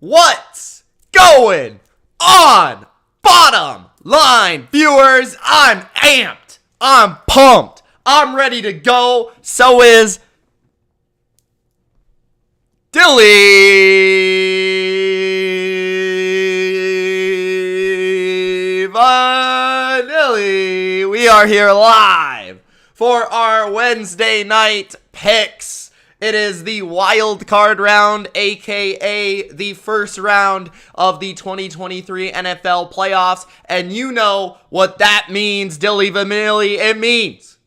What's going on, bottom line viewers? I'm amped. I'm pumped. I'm ready to go. So is Dilly. We are here live for our Wednesday night picks. It is the wild card round, aka the first round of the 2023 NFL playoffs, and you know what that means, Dilly Vanilli. It means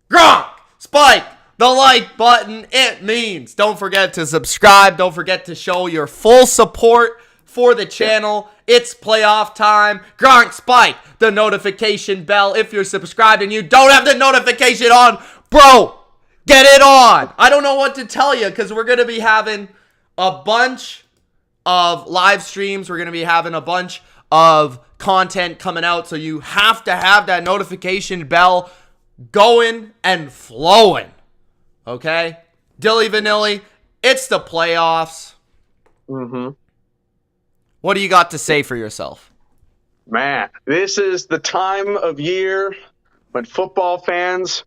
Gronk, Spike, the like button. It means don't forget to subscribe. Don't forget to show your full support for the channel. It's playoff time. Gronk, Spike, the notification bell. If you're subscribed and you don't have the notification on, bro, get it on. I don't know what to tell you because we're going to be having a bunch of live streams. We're going to be having a bunch of content coming out. So you have to have that notification bell going and flowing. Okay? Dilly Vanilli, it's the playoffs. What do you got to say for yourself? Man, this is the time of year when football fans,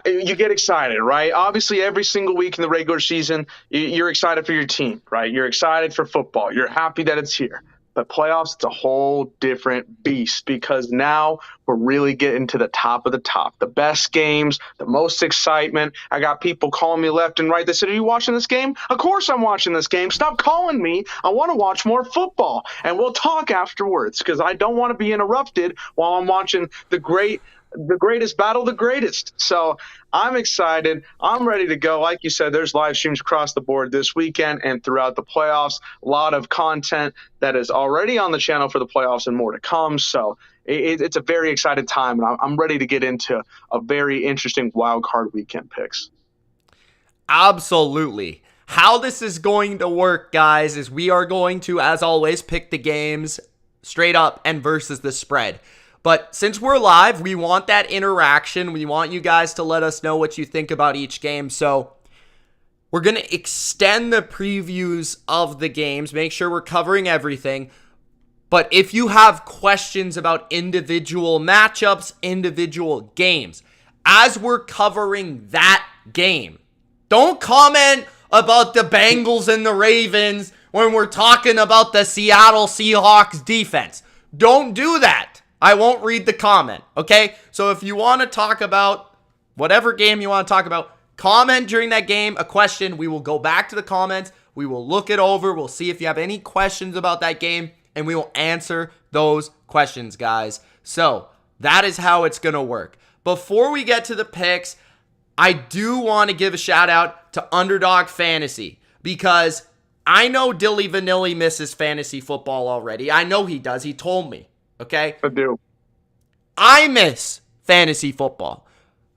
you get excited, right? Obviously, every single week in the regular season, you're excited for your team, right? You're excited for football. You're happy that it's here. But playoffs, it's a whole different beast because now we're really getting to the top of the top. The best games, the most excitement. I got people calling me left and right. They said, "Are you watching this game?" Of course I'm watching this game. Stop calling me. I want to watch more football. And we'll talk afterwards because I don't want to be interrupted while I'm watching the greatest battle, the greatest. So I'm excited. I'm ready to go. Like you said, there's live streams across the board this weekend and throughout the playoffs. A lot of content that is already on the channel for the playoffs and more to come. So it's a very exciting time, and I'm ready to get into a very interesting wild card weekend picks. Absolutely. How this is going to work, guys, is we are going to, as always, pick the games straight up and versus the spread. But since we're live, we want that interaction. We want you guys to let us know what you think about each game. So we're going to extend the previews of the games, make sure we're covering everything. But if you have questions about individual matchups, individual games, as we're covering that game, don't comment about the Bengals and the Ravens when we're talking about the Seattle Seahawks defense. Don't do that. I won't read the comment, okay? So if you want to talk about whatever game you want to talk about, comment during that game, a question. We will go back to the comments. We will look it over. We'll see if you have any questions about that game, and we will answer those questions, guys. So that is how it's going to work. Before we get to the picks, I do want to give a shout out to Underdog Fantasy because I know Dilly Vanilli misses fantasy football already. I know he does. He told me. Okay? I do. I miss fantasy football.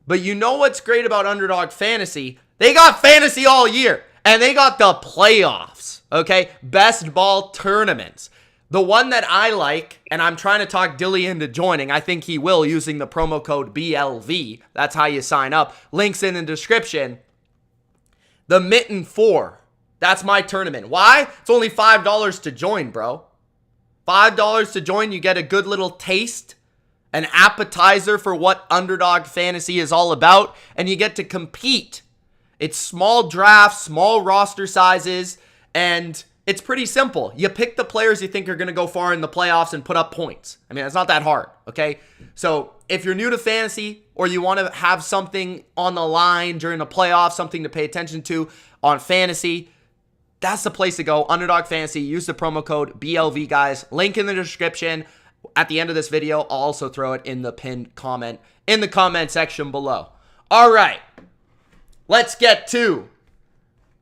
But you know what's great about Underdog Fantasy? They got fantasy all year. And they got the playoffs. Okay? Best ball tournaments. The one that I like, and I'm trying to talk Dilly into joining. I think he will using the promo code BLV. That's how you sign up. Links in the description. The Mitten 4. That's my tournament. Why? It's only $5 to join, bro. $5 to join, you get a good little taste, an appetizer for what Underdog Fantasy is all about, and you get to compete. It's small drafts, small roster sizes, and it's pretty simple. You pick the players you think are going to go far in the playoffs and put up points. I mean, it's not that hard, okay? So if you're new to fantasy or you want to have something on the line during the playoffs, something to pay attention to on fantasy, that's the place to go. Underdog Fantasy. Use the promo code BLV, guys. Link in the description. At the end of this video, I'll also throw it in the pinned comment in the comment section below. All right. Let's get to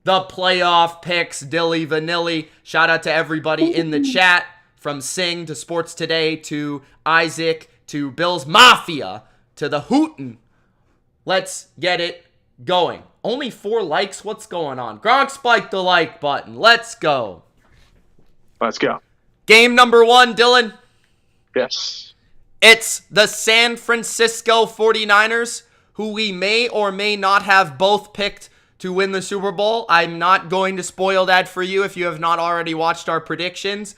the playoff picks. Dilly Vanilli. Shout out to everybody in the chat. From Sing to Sports Today to Isaac to Bills Mafia to the Hootin'. Let's get it going. Only 4 likes? What's going on? Gronk, spike the like button. Let's go. Let's go. Game number 1, Dylan. Yes. It's the San Francisco 49ers, who we may or may not have both picked to win the Super Bowl. I'm not going to spoil that for you if you have not already watched our predictions.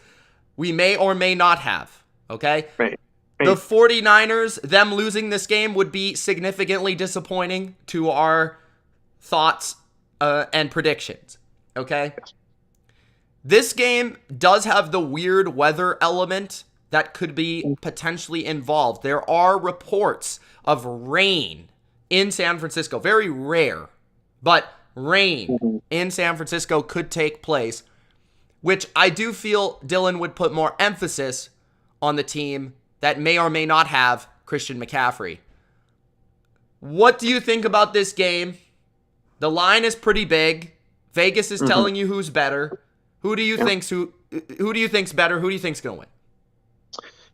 We may or may not have, okay? Right. The 49ers, them losing this game would be significantly disappointing to our thoughts and predictions, okay? Yes. This game does have the weird weather element that could be potentially involved. There are reports of rain in San Francisco. Very rare, but rain in San Francisco could take place, which I do feel Dylan would put more emphasis on the team that may or may not have Christian McCaffrey. What do you think about this game? The line is pretty big. Vegas is telling you who's better. Who do you think's better? Who do you think's going to win?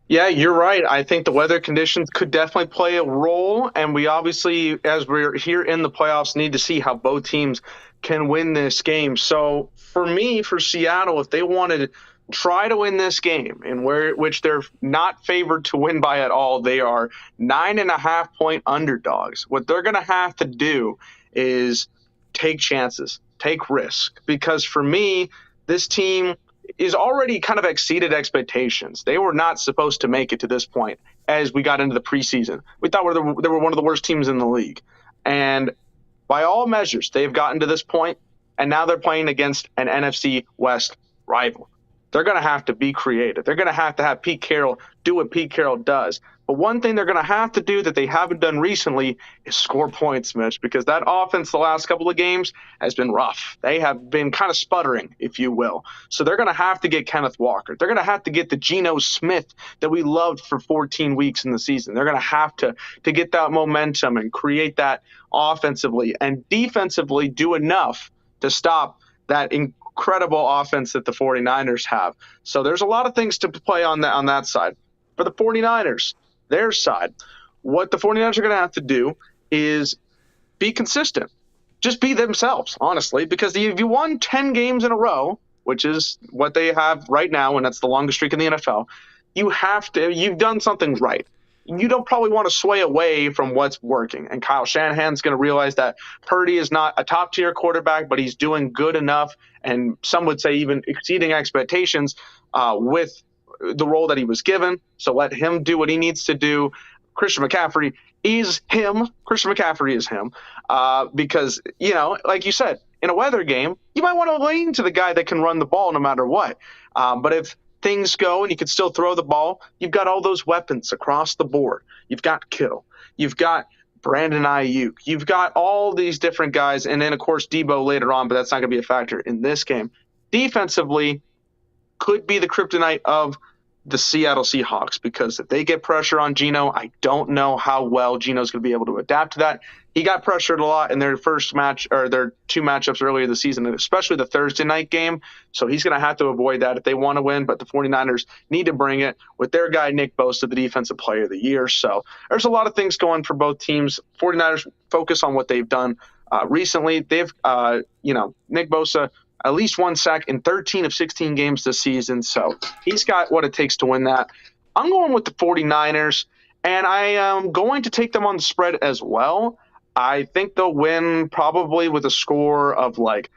Yeah, you're right. I think the weather conditions could definitely play a role, and we obviously, as we're here in the playoffs, need to see how both teams can win this game. So for me, for Seattle, if they wanted to try to win this game, in which they're not favored to win by at all, they are 9.5-point underdogs. What they're going to have to do is take chances, take risk, because for me, this team is already kind of exceeded expectations. They were not supposed to make it to this point as we got into the preseason. We thought they were one of the worst teams in the league. And by all measures, they've gotten to this point, and now they're playing against an NFC West rival. They're going to have to be creative. They're going to have Pete Carroll do what Pete Carroll does. But one thing they're going to have to do that they haven't done recently is score points, Mitch, because that offense the last couple of games has been rough. They have been kind of sputtering, if you will. So they're going to have to get Kenneth Walker. They're going to have to get the Geno Smith that we loved for 14 weeks in the season. They're going to have to get that momentum and create that offensively and defensively do enough to stop that incredible offense that the 49ers have. So there's a lot of things to play on that side. For the 49ers, their side, what the 49ers are going to have to do is be consistent. Just be themselves, honestly, because if you won 10 games in a row, which is what they have right now, and that's the longest streak in the NFL, you've done something right. You don't probably want to sway away from what's working. And Kyle Shanahan's going to realize that Purdy is not a top-tier quarterback, but he's doing good enough, and some would say even exceeding expectations with the role that he was given. So let him do what he needs to do. Christian McCaffrey is him. Because, like you said, in a weather game, you might want to lean to the guy that can run the ball no matter what. But if things go and you can still throw the ball, you've got all those weapons across the board. You've got Kittle. You've got Brandon Ayuk. You've got all these different guys. And then, of course, Debo later on, but that's not going to be a factor in this game. Defensively, could be the kryptonite of the Seattle Seahawks, because if they get pressure on Geno, I don't know how well Geno's going to be able to adapt to that. He got pressured a lot in their first match, or their two matchups earlier this season, especially the Thursday night game. So he's going to have to avoid that if they want to win. But the 49ers need to bring it with their guy, Nick Bosa, the defensive player of the year. So there's a lot of things going for both teams. 49ers focus on what they've done recently. They've, Nick Bosa, at least one sack in 13 of 16 games this season. So he's got what it takes to win that. I'm going with the 49ers, and I am going to take them on the spread as well. I think they'll win probably with a score of like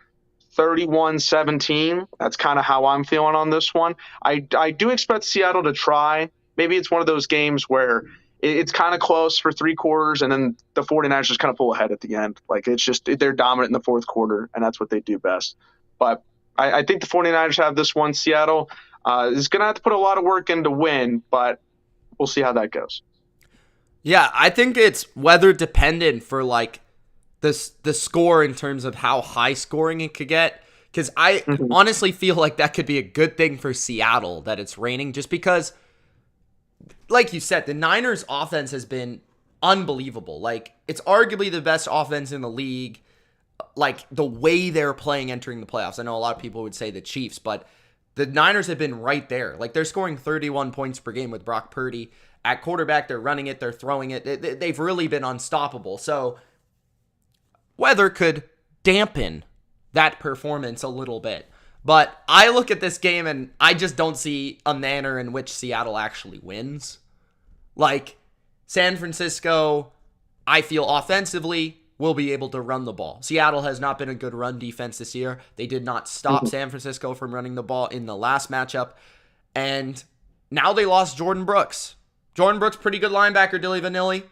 31-17. That's kind of how I'm feeling on this one. I do expect Seattle to try. Maybe it's one of those games where it's kind of close for three quarters, and then the 49ers just kind of pull ahead at the end. Like, it's just they're dominant in the fourth quarter, and that's what they do best. But I think the 49ers have this one. Seattle is going to have to put a lot of work in to win, but we'll see how that goes. Yeah, I think it's weather dependent for like the score in terms of how high scoring it could get. Because I honestly feel like that could be a good thing for Seattle that it's raining, just because, like you said, the Niners offense has been unbelievable. Like, it's arguably the best offense in the league. Like, the way they're playing entering the playoffs. I know a lot of people would say the Chiefs, but the Niners have been right there. Like, they're scoring 31 points per game with Brock Purdy. At quarterback, they're running it, they're throwing it. They've really been unstoppable. So, weather could dampen that performance a little bit. But I look at this game and I just don't see a manner in which Seattle actually wins. Like, San Francisco, I feel offensively, will be able to run the ball. Seattle has not been a good run defense this year. They did not stop San Francisco from running the ball in the last matchup. And now they lost Jordan Brooks. Jordan Brooks, pretty good linebacker, Dilly Vanilli.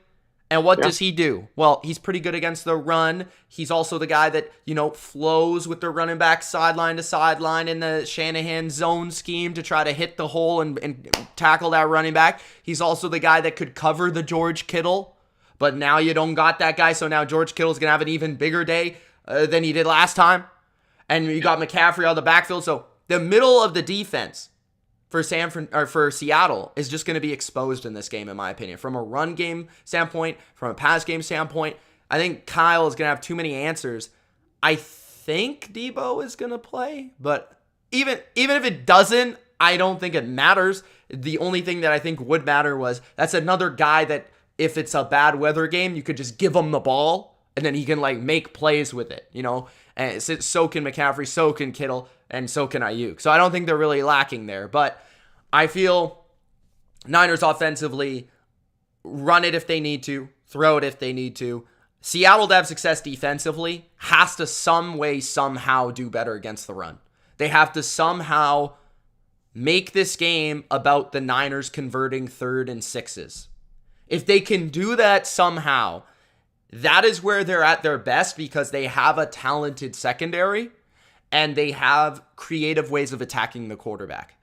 And what does he do? Well, he's pretty good against the run. He's also the guy that, flows with the running back sideline to sideline in the Shanahan zone scheme to try to hit the hole and tackle that running back. He's also the guy that could cover the George Kittle. But now you don't got that guy, so now George Kittle's going to have an even bigger day than he did last time. And you got McCaffrey out of the backfield. So the middle of the defense for Seattle is just going to be exposed in this game, in my opinion. From a run game standpoint, from a pass game standpoint, I think Kyle is going to have too many answers. I think Debo is going to play, but even if it doesn't, I don't think it matters. The only thing that I think would matter was that's another guy that if it's a bad weather game, you could just give him the ball and then he can make plays with it, And so can McCaffrey, so can Kittle, and so can Ayuk. So I don't think they're really lacking there. But I feel Niners offensively run it if they need to, throw it if they need to. Seattle to have success defensively has to some way, somehow do better against the run. They have to somehow make this game about the Niners converting 3rd and 6s. If they can do that somehow, that is where they're at their best because they have a talented secondary and they have creative ways of attacking the quarterback.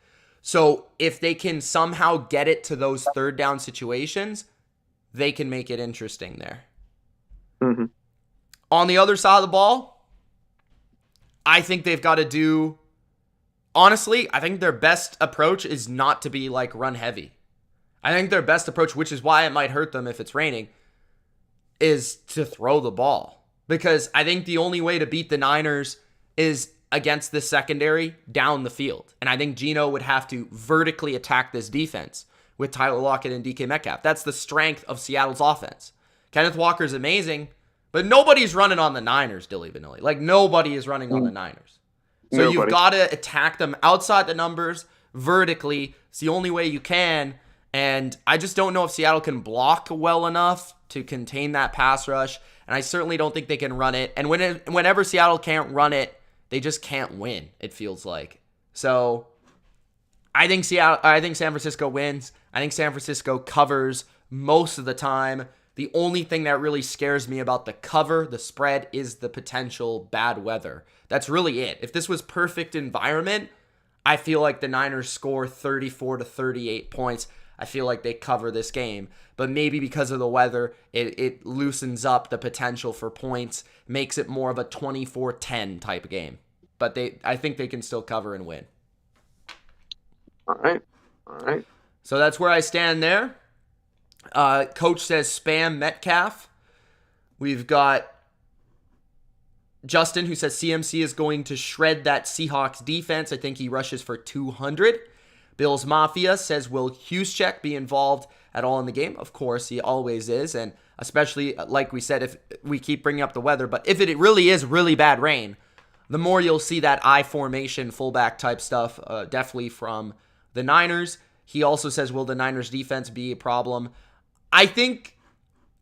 So if they can somehow get it to those 3rd down situations, they can make it interesting there. Mm-hmm. On the other side of the ball, I think they've got to do... Honestly, I think their best approach is not to be run heavy. I think their best approach, which is why it might hurt them if it's raining, is to throw the ball. Because I think the only way to beat the Niners is against the secondary down the field. And I think Geno would have to vertically attack this defense with Tyler Lockett and DK Metcalf. That's the strength of Seattle's offense. Kenneth Walker's amazing, but nobody's running on the Niners, Dilly Vanilli. Nobody is running on the Niners. So You've got to attack them outside the numbers, vertically. It's the only way you can. And I just don't know if Seattle can block well enough to contain that pass rush. And I certainly don't think they can run it. And whenever Seattle can't run it, they just can't win, it feels like. So I think San Francisco wins. I think San Francisco covers most of the time. The only thing that really scares me about the cover, the spread, is the potential bad weather. That's really it. If this was perfect environment, I feel like the Niners score 34 to 38 points. I feel like they cover this game. But maybe because of the weather, it loosens up the potential for points, makes it more of a 24-10 type of game. But I think they can still cover and win. All right. So that's where I stand there. Coach says spam Metcalf. We've got Justin who says CMC is going to shred that Seahawks defense. I think he rushes for 200. Bills Mafia says, will Juszczyk be involved at all in the game? Of course, he always is. And especially, like we said, if we keep bringing up the weather, but if it really is really bad rain, the more you'll see that I formation fullback type stuff, definitely from the Niners. He also says, will the Niners defense be a problem? I think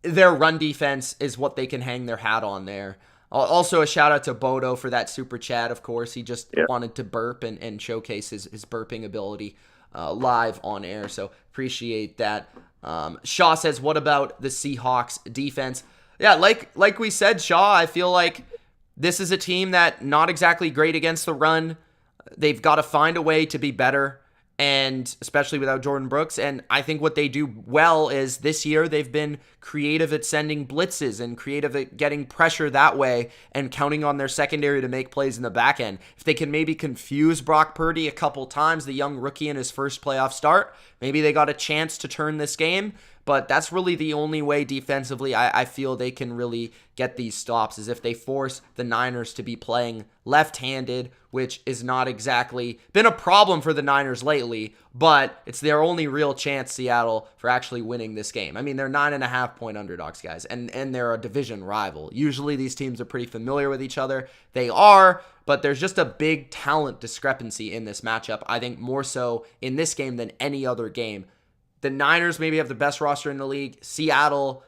their run defense is what they can hang their hat on there. Also, a shout out to Bodo for that super chat, of course. He just wanted to burp and showcase his burping ability live on air, so appreciate that. Shaw says, what about the Seahawks defense? Yeah, like we said, Shaw, I feel like this is a team that not exactly great against the run. They've got to find a way to be better, and especially without Jordan Brooks. And I think what they do well is this year they've been creative at sending blitzes and creative at getting pressure that way and counting on their secondary to make plays in the back end. If they can maybe confuse Brock Purdy a couple times, the young rookie in his first playoff start, maybe they got a chance to turn this game. But that's really the only way defensively I feel they can really get these stops, is if they force the Niners to be playing left-handed, which is not exactly been a problem for the Niners lately, but it's their only real chance, Seattle, for actually winning this game. I mean, they're 9.5-point underdogs, guys, and they're a division rival. Usually these teams are pretty familiar with each other. They are, but there's just a big talent discrepancy in this matchup. I think more so in this game than any other game. The Niners maybe have the best roster in the league. Seattle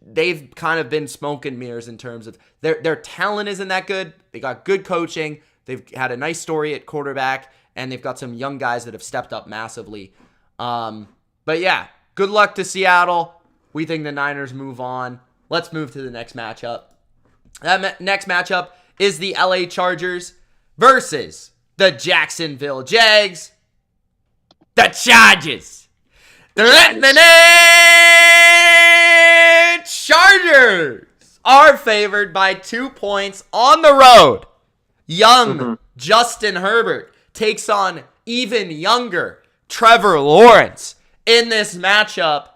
they've kind of been smoke and mirrors in terms of their talent isn't that good. They got good coaching. They've had a nice story at quarterback, and they've got some young guys that have stepped up massively. But yeah, good luck to Seattle. We think the Niners move on. Let's move to the next matchup. That next matchup is the LA Chargers versus the Jacksonville Jags. The Chargers. The Chargers are favored by 2 points on the road. Young Justin Herbert takes on even younger Trevor Lawrence in this matchup.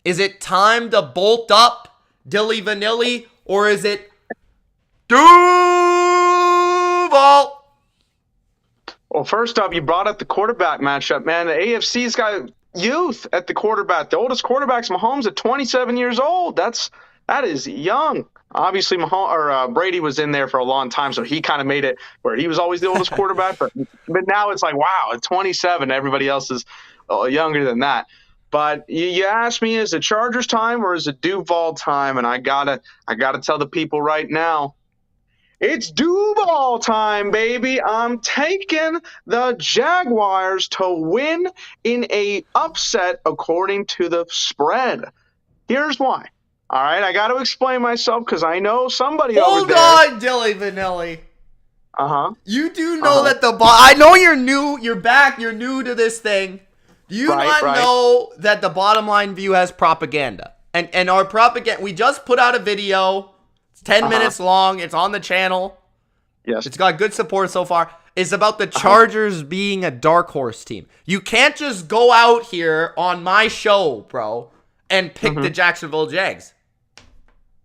Is it time to bolt up Dilly Vanilli, or is it Duval? Well, first off, you brought up the quarterback matchup, man. The AFC's got youth at the quarterback. The oldest quarterback's Mahomes at 27 years old. That is young. Obviously, Brady was in there for a long time, so he kind of made it where he was always the oldest quarterback. But now it's like, wow, at 27, everybody else is younger than that. But you asked me, is it Chargers time or is it Duval time? And I gotta tell the people right now, it's Duval time, baby. I'm taking the Jaguars to win in a upset according to the spread. Here's why. All right, I got to explain myself because I know somebody over there. Hold on, Dilly Vanilli. You do know that I know you're new. You're back. You're new to this thing. Do you not know that the Bottom Line View has propaganda? And our propaganda, we just put out a video. It's 10 minutes long. It's on the channel. Yes. It's got good support so far. It's about the Chargers being a dark horse team. You can't just go out here on my show, bro, and pick the Jacksonville Jags.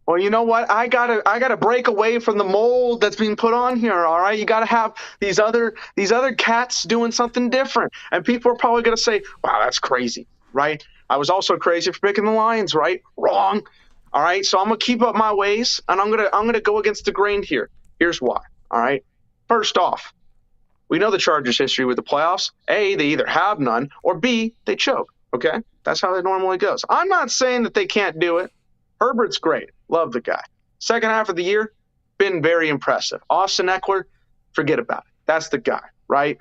Well, you know what? I gotta break away from the mold that's being put on here. All right, you gotta have these other cats doing something different, and people are probably gonna say, "Wow, that's crazy," right? I was also crazy for picking the Lions, right? Wrong. All right, so I'm gonna keep up my ways, and I'm gonna go against the grain here. Here's why. All right, first off, we know the Chargers' history with the playoffs. A, they either have none, or B, they choke. Okay, that's how it normally goes. I'm not saying that they can't do it. Herbert's great. Love the guy. Second half of the year, been very impressive. Austin Eckler, forget about it. That's the guy, right?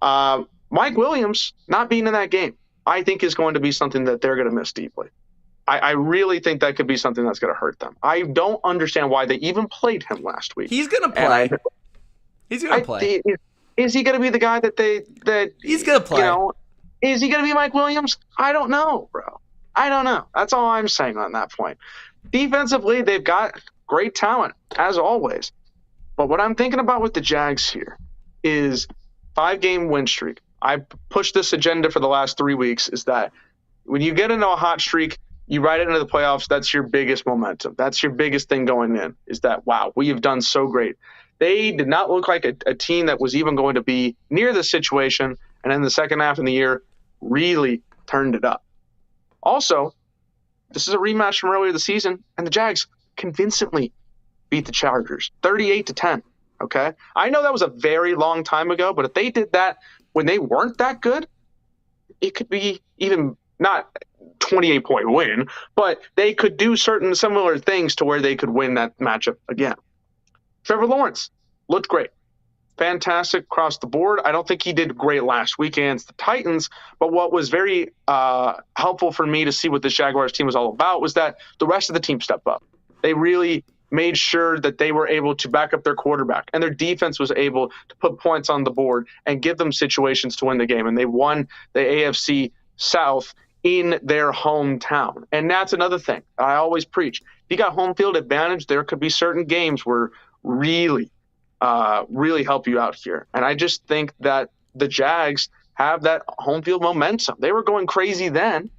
Mike Williams not being in that game, I think is going to be something that they're going to miss deeply. I really think that could be something that's going to hurt them. I don't understand why they even played him last week. He's going to play. He's going to play. Is he going to be the guy that he's going to play? Is he going to be Mike Williams? I don't know, bro. I don't know. That's all I'm saying on that point. Defensively, they've got great talent, as always. But what I'm thinking about with the Jags here is 5-game win streak. I've pushed this agenda for the last 3 weeks, is that when you get into a hot streak, you ride it into the playoffs, that's your biggest momentum. That's your biggest thing going in, is that, wow, we have done so great. They did not look like a team that was even going to be near this situation, and in the second half of the year, really turned it up. Also, this is a rematch from earlier this season, and the Jags convincingly beat the Chargers 38-10. Okay, I know that was a very long time ago, but if they did that when they weren't that good, it could be even not 28-point win, but they could do certain similar things to where they could win that matchup again. Trevor Lawrence looked great. Fantastic across the board. I don't think he did great last week against the Titans, but what was very helpful for me to see what this Jaguars team was all about was that the rest of the team stepped up. They really made sure that they were able to back up their quarterback, and their defense was able to put points on the board and give them situations to win the game, and they won the AFC South in their hometown. And that's another thing I always preach. If you got home field advantage, there could be certain games where really help you out here. And I just think that the Jags have that home field momentum. They were going crazy then,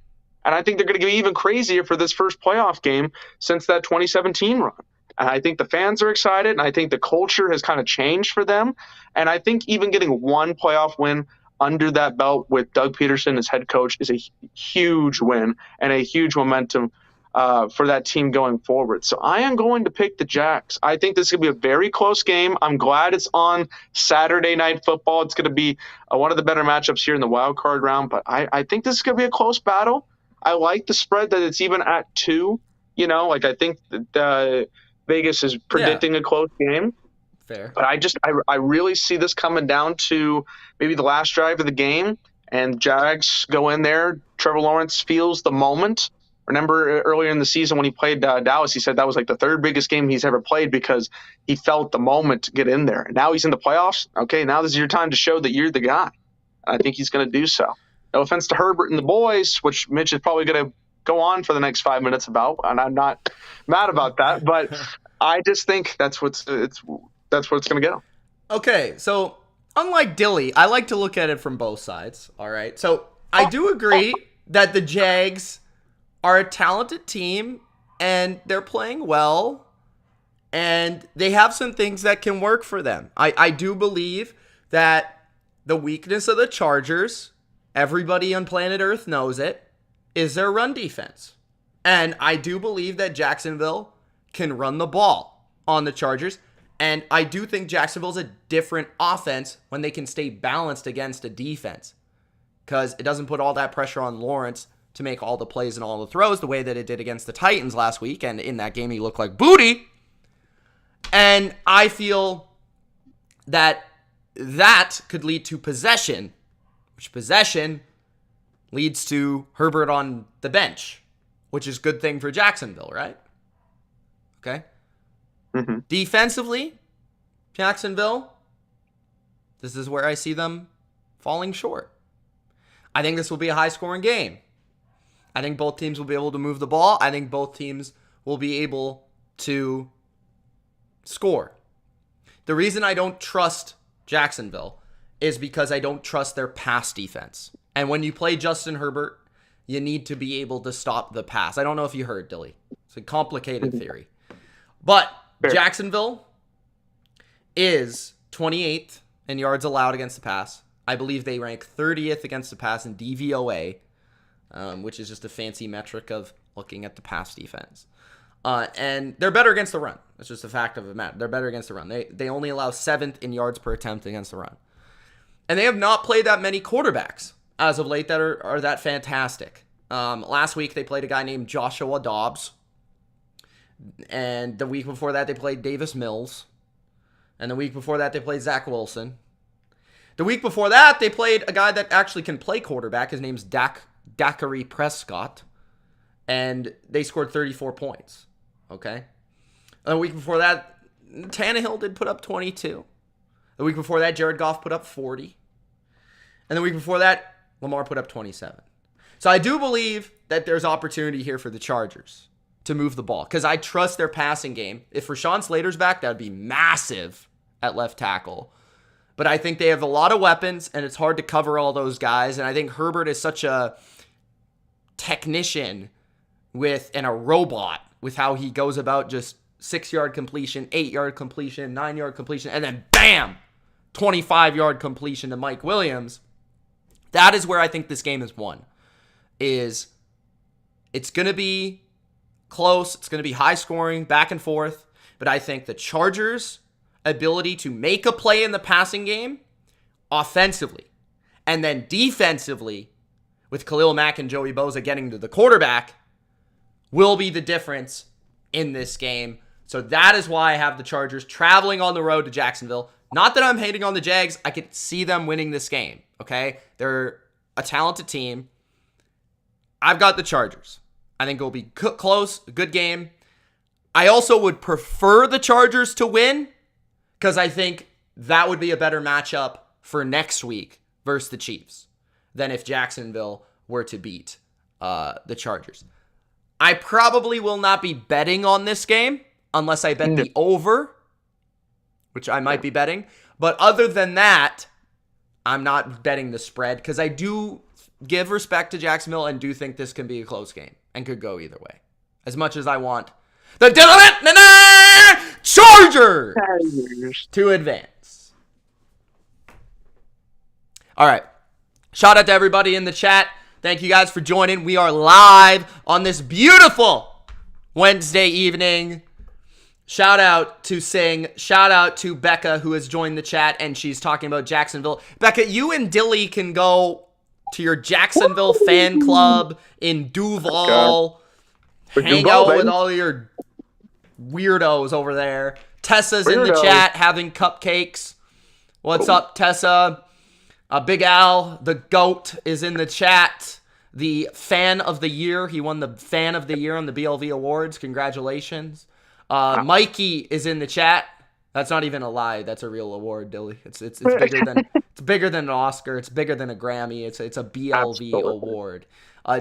and I think they're going to get even crazier for this first playoff game since that 2017 run. And I think the fans are excited, and I think the culture has kind of changed for them. And I think even getting one playoff win under that belt with Doug Peterson as head coach is a huge win and a huge momentum for that team going forward. So I am going to pick the Jags. I think this is going to be a very close game. I'm glad it's on Saturday Night Football. It's going to be one of the better matchups here in the wild card round, but I think this is going to be a close battle. I like the spread that it's even at 2. Like I think that Vegas is predicting a close game. Fair. But I really see this coming down to maybe the last drive of the game, and Jags go in there. Trevor Lawrence feels the moment. Remember earlier in the season when he played Dallas, he said that was like the third biggest game he's ever played because he felt the moment to get in there. And now he's in the playoffs. Okay, now this is your time to show that you're the guy. I think he's going to do so. No offense to Herbert and the boys, which Mitch is probably going to go on for the next 5 minutes about, and I'm not mad about that. But I just think that's what's going to go. Okay, so unlike Dilly, I like to look at it from both sides. All right, so I do agree that the Jags are a talented team and they're playing well and they have some things that can work for them. I do believe that the weakness of the Chargers, everybody on planet Earth knows it, is their run defense. And I do believe that Jacksonville can run the ball on the Chargers. And I do think Jacksonville's a different offense when they can stay balanced against a defense. Because it doesn't put all that pressure on Lawrence to make all the plays and all the throws the way that it did against the Titans last week. And in that game, he looked like booty. And I feel that could lead to possession, which possession leads to Herbert on the bench, which is a good thing for Jacksonville, right? Okay. Mm-hmm. Defensively, Jacksonville, this is where I see them falling short. I think this will be a high-scoring game. I think both teams will be able to move the ball. I think both teams will be able to score. The reason I don't trust Jacksonville is because I don't trust their pass defense. And when you play Justin Herbert, you need to be able to stop the pass. I don't know if you heard, Dilly. It's a complicated theory. But Jacksonville is 28th in yards allowed against the pass. I believe they rank 30th against the pass in DVOA, which is just a fancy metric of looking at the pass defense. And they're better against the run. It's just a fact of the matter. They're better against the run. They only allow 7th in yards per attempt against the run. And they have not played that many quarterbacks as of late that are that fantastic. Last week, they played a guy named Joshua Dobbs. And the week before that, they played Davis Mills. And the week before that, they played Zach Wilson. The week before that, they played a guy that actually can play quarterback. His name's Dakari Prescott. And they scored 34 points. Okay? And the week before that, Tannehill did put up 22. The week before that, Jared Goff put up 40. And the week before that, Lamar put up 27. So I do believe that there's opportunity here for the Chargers to move the ball because I trust their passing game. If Rashawn Slater's back, that would be massive at left tackle. But I think they have a lot of weapons, and it's hard to cover all those guys. And I think Herbert is such a technician and a robot with how he goes about just 6-yard completion, 8-yard completion, 9-yard completion, and then bam, 25-yard completion to Mike Williams. That is where I think this game is won. It's going to be close. It's going to be high scoring, back and forth. But I think the Chargers' ability to make a play in the passing game offensively and then defensively with Khalil Mack and Joey Bosa getting to the quarterback will be the difference in this game. So that is why I have the Chargers traveling on the road to Jacksonville. Not that I'm hating on the Jags. I could see them winning this game, okay? They're a talented team. I've got the Chargers. I think it will be close, a good game. I also would prefer the Chargers to win because I think that would be a better matchup for next week versus the Chiefs than if Jacksonville were to beat the Chargers. I probably will not be betting on this game unless I bet the over, which I might be betting. But other than that, I'm not betting the spread because I do give respect to Jacksonville and do think this can be a close game and could go either way. As much as I want the Chargers to advance. All right. Shout out to everybody in the chat. Thank you guys for joining. We are live on this beautiful Wednesday evening. Shout out to Sing. Shout out to Becca who has joined the chat and she's talking about Jacksonville. Becca, you and Dilly can go to your Jacksonville fan club in Duval. With Hang Duval, out with baby. all your weirdos over there. Tessa's in the chat having cupcakes. What's up, Tessa? Big Al, the GOAT, is in the chat. The fan of the year. He won the fan of the year on the BLV Awards. Congratulations. Mikey is in the chat. That's not even a lie. That's a real award, Dilly. It's bigger than an Oscar. It's bigger than a Grammy. It's a BLV award.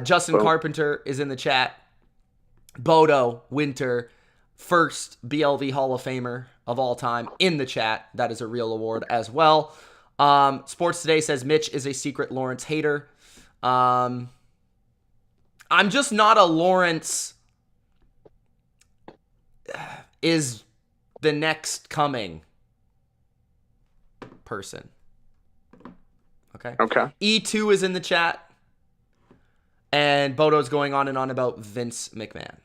Justin Carpenter is in the chat. Bodo Winter, first BLV Hall of Famer of all time, in the chat. That is a real award as well. Sports Today says Mitch is a secret Lawrence hater. I'm just not a Lawrence is the next coming person. Okay. E2 is in the chat. And Bodo's going on and on about Vince McMahon.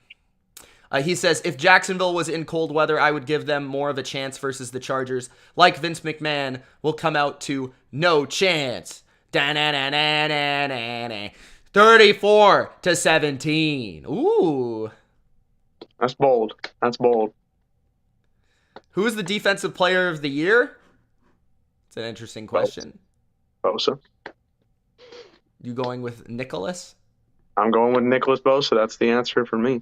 He says, if Jacksonville was in cold weather, I would give them more of a chance versus the Chargers. Like Vince McMahon will come out to no chance. 34-17. Ooh. That's bold. Who's the defensive player of the year? It's an interesting question. Bosa. You going with Nicholas? I'm going with Nicholas Bosa. That's the answer for me.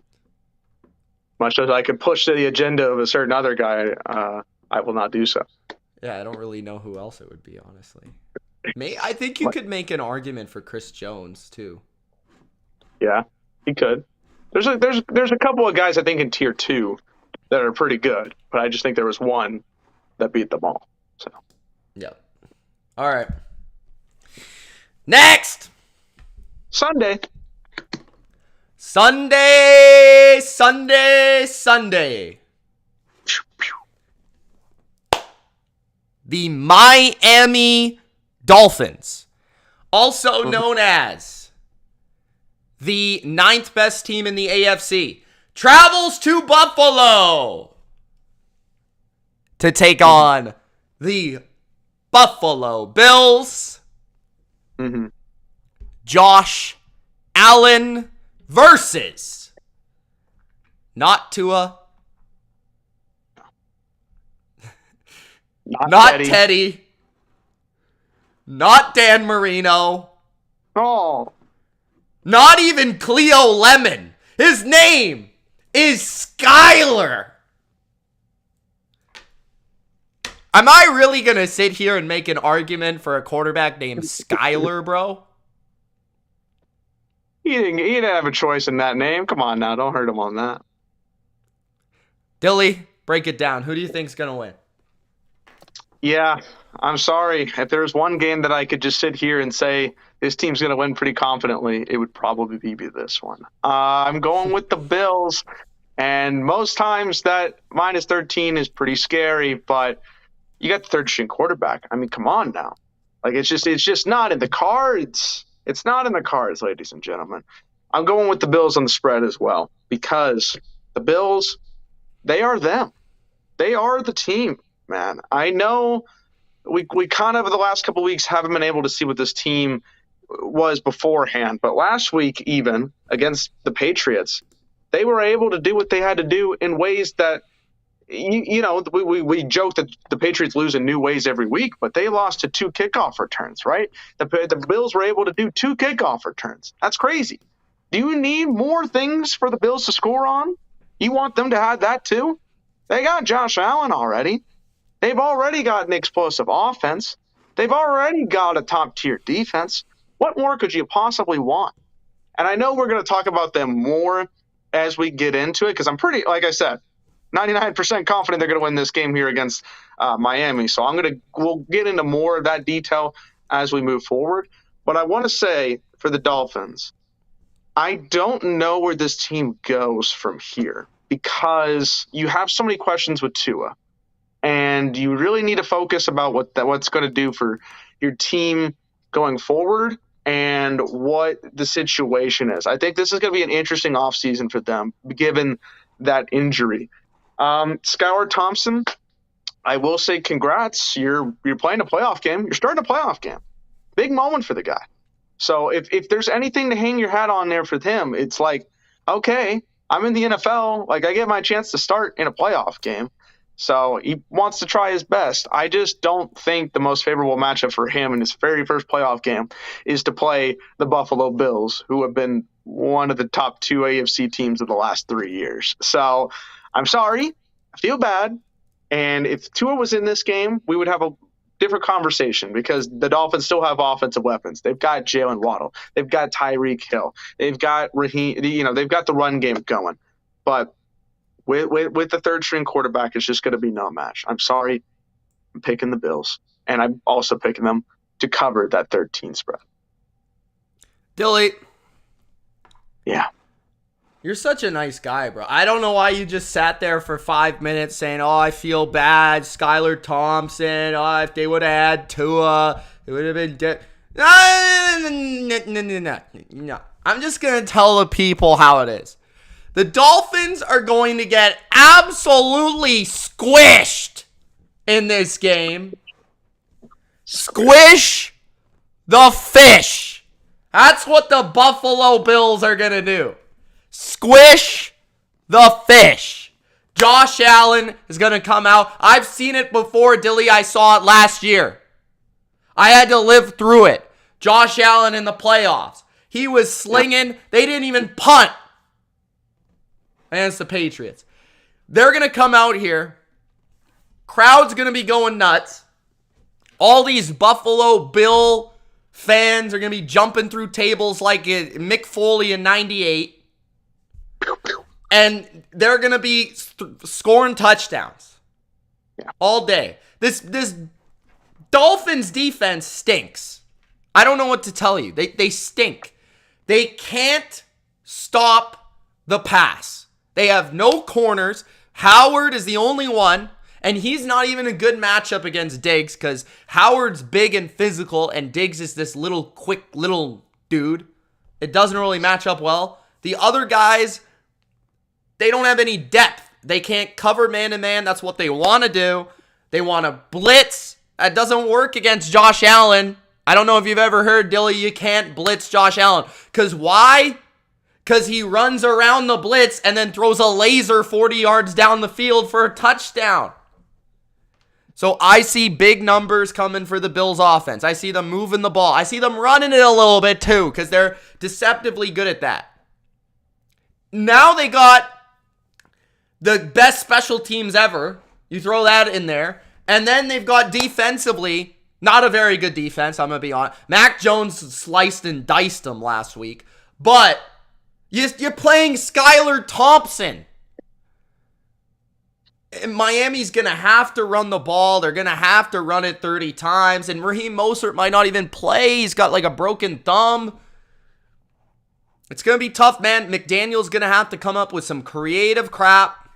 Much as I could push to the agenda of a certain other guy, I will not do so. Yeah, I don't really know who else it would be, honestly. I think you could make an argument for Chris Jones, too. Yeah, he could. There's a couple of guys, I think, in tier 2 that are pretty good, but I just think there was one that beat them all. So. Yeah. All right. Next! Sunday. The Miami Dolphins, also known as the 9th best team in the AFC, travels to Buffalo to take on the Buffalo Bills. Mm-hmm. Josh Allen versus not Tua, not Teddy, not Dan Marino, not even Cleo Lemon. His name is Skyler. Am I really going to sit here and make an argument for a quarterback named Skyler, bro? He didn't have a choice in that name. Come on now, don't hurt him on that. Dilly, break it down. Who do you think's going to win? Yeah, I'm sorry. If there's one game that I could just sit here and say this team's going to win pretty confidently, it would probably be this one. I'm going with the Bills, and most times that minus 13 is pretty scary, but you got the third string quarterback. I mean, come on now. Like, it's just not in the cards. It's not in the cards, ladies and gentlemen. I'm going with the Bills on the spread as well, because the Bills, they are them. They are the team, man. I know we kind of, the last couple of weeks, haven't been able to see what this team was beforehand, but last week, even against the Patriots, they were able to do what they had to do in ways that, you know, we joke that the Patriots lose in new ways every week, but they lost to 2 kickoff returns, right? The Bills were able to do 2 kickoff returns. That's crazy. Do you need more things for the Bills to score on? You want them to have that too? They got Josh Allen already. They've already got an explosive offense. They've already got a top-tier defense. What more could you possibly want? And I know we're going to talk about them more as we get into it, because I'm pretty, like I said, 99% confident they're going to win this game here against Miami. So we'll get into more of that detail as we move forward. But I want to say for the Dolphins, I don't know where this team goes from here, because you have so many questions with Tua, and you really need to focus about what's going to do for your team going forward and what the situation is. I think this is going to be an interesting offseason for them, given that injury. Skylar Thompson, I will say congrats. You're playing a playoff game. You're starting a playoff game. Big moment for the guy. So if there's anything to hang your hat on there for him, it's like, okay, I'm in the NFL. Like, I get my chance to start in a playoff game. So he wants to try his best. I just don't think the most favorable matchup for him in his very first playoff game is to play the Buffalo Bills, who have been one of the top 2 AFC teams of the last 3 years. So I'm sorry. I feel bad. And if Tua was in this game, we would have a different conversation because the Dolphins still have offensive weapons. They've got Jalen Waddle. They've got Tyreek Hill. They've got Raheem. They've got the run game going. But with the third string quarterback, it's just going to be no match. I'm sorry. I'm picking the Bills. And I'm also picking them to cover that 13 spread. Delete. Yeah. You're such a nice guy, bro. I don't know why you just sat there for 5 minutes saying, oh, I feel bad. Skylar Thompson. Oh, if they would have had Tua, it would have been dead. No. I'm just going to tell the people how it is. The Dolphins are going to get absolutely squished in this game. Squish the fish. That's what the Buffalo Bills are going to do. Squish the fish. Josh Allen is going to come out. I've seen it before, Dilly. I saw it last year. I had to live through it. Josh Allen in the playoffs. He was slinging. They didn't even punt against the Patriots. They're going to come out here. Crowd's going to be going nuts. All these Buffalo Bill fans are going to be jumping through tables like Mick Foley in 98. And they're going to be scoring touchdowns all day. This Dolphins defense stinks. I don't know what to tell you. They stink. They can't stop the pass. They have no corners. Howard is the only one, and he's not even a good matchup against Diggs because Howard's big and physical, and Diggs is this little quick little dude. It doesn't really match up well. The other guys, they don't have any depth. They can't cover man-to-man. That's what they want to do. They want to blitz. That doesn't work against Josh Allen. I don't know if you've ever heard, Dilly, you can't blitz Josh Allen. Because why? Because he runs around the blitz and then throws a laser 40 yards down the field for a touchdown. So I see big numbers coming for the Bills offense. I see them moving the ball. I see them running it a little bit too because they're deceptively good at that. Now they got the best special teams ever. You throw that in there. And then they've got defensively, not a very good defense, I'm going to be honest. Mac Jones sliced and diced them last week. But you're playing Skylar Thompson. And Miami's going to have to run the ball. They're going to have to run it 30 times. And Raheem Mostert might not even play. He's got like a broken thumb. It's going to be tough, man. McDaniel's going to have to come up with some creative crap.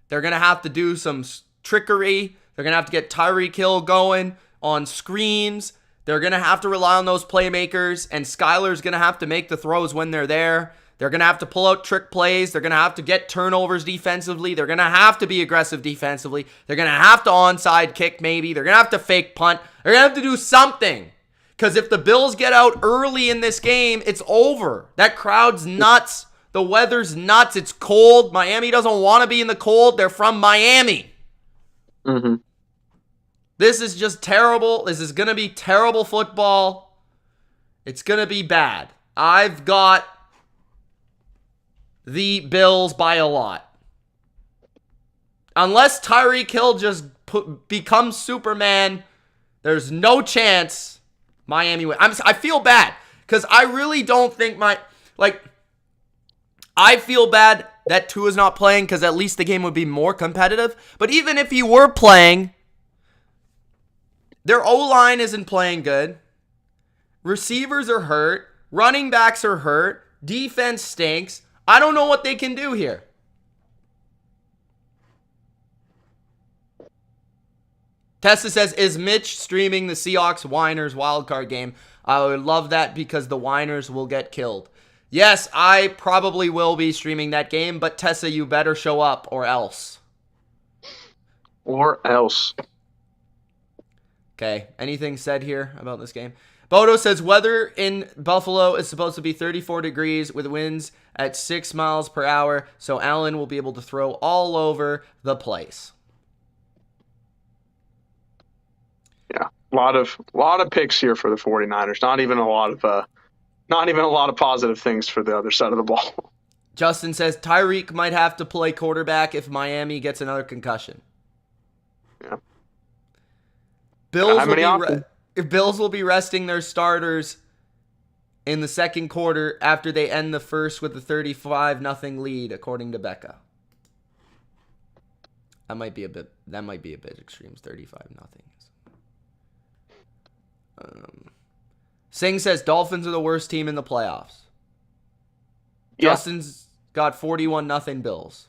They're going to have to do some trickery. They're going to have to get Tyreek Hill going on screens. They're going to have to rely on those playmakers. And Skylar's going to have to make the throws when they're there. They're going to have to pull out trick plays. They're going to have to get turnovers defensively. They're going to have to be aggressive defensively. They're going to have to onside kick maybe. They're going to have to fake punt. They're going to have to do something. Because if the Bills get out early in this game, it's over. That crowd's nuts. The weather's nuts. It's cold. Miami doesn't want to be in the cold. They're from Miami. Mm-hmm. This is just terrible. This is going to be terrible football. It's going to be bad. I've got the Bills by a lot. Unless Tyreek Hill just becomes Superman, there's no chance Miami wins. I feel bad because I really don't think I feel bad that Tua's not playing because at least the game would be more competitive. But even if he were playing, their O-line isn't playing good. Receivers are hurt. Running backs are hurt. Defense stinks. I don't know what they can do here. Tessa says, is Mitch streaming the Seahawks Winers wildcard game? I would love that because the Winers will get killed. Yes, I probably will be streaming that game, but Tessa, you better show up or else. Or else. Okay, anything said here about this game? Bodo says weather in Buffalo is supposed to be 34 degrees with winds at 6 miles per hour, so Allen will be able to throw all over the place. Yeah, a lot of picks here for the 49ers. Not even a lot of positive things for the other side of the ball. Justin says Tyreek might have to play quarterback if Miami gets another concussion. Yeah. Bills will be resting their starters in the second quarter after they end the first with a 35-0 lead, according to Becca. That might be a bit extreme. 35-0. Singh says Dolphins are the worst team in the playoffs. Yeah. Justin's got 41-0 Bills.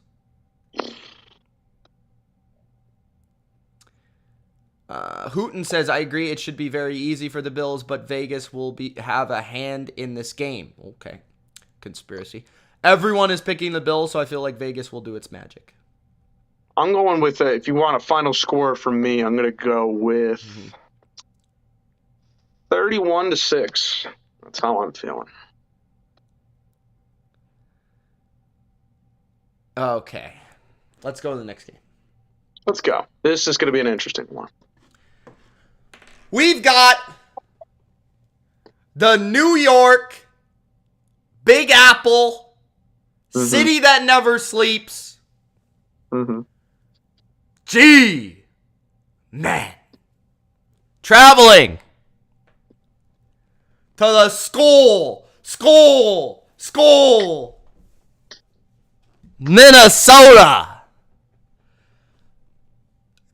Hooten says, I agree it should be very easy for the Bills, but Vegas will have a hand in this game. Okay. Conspiracy. Everyone is picking the Bills, so I feel like Vegas will do its magic. I'm going with, if you want a final score from me, I'm going to go with 31-6. That's how I'm feeling. Okay. Let's go to the next game. Let's go. This is going to be an interesting one. We've got the New York Big Apple, city that never sleeps. Man. Traveling to the school, Minnesota.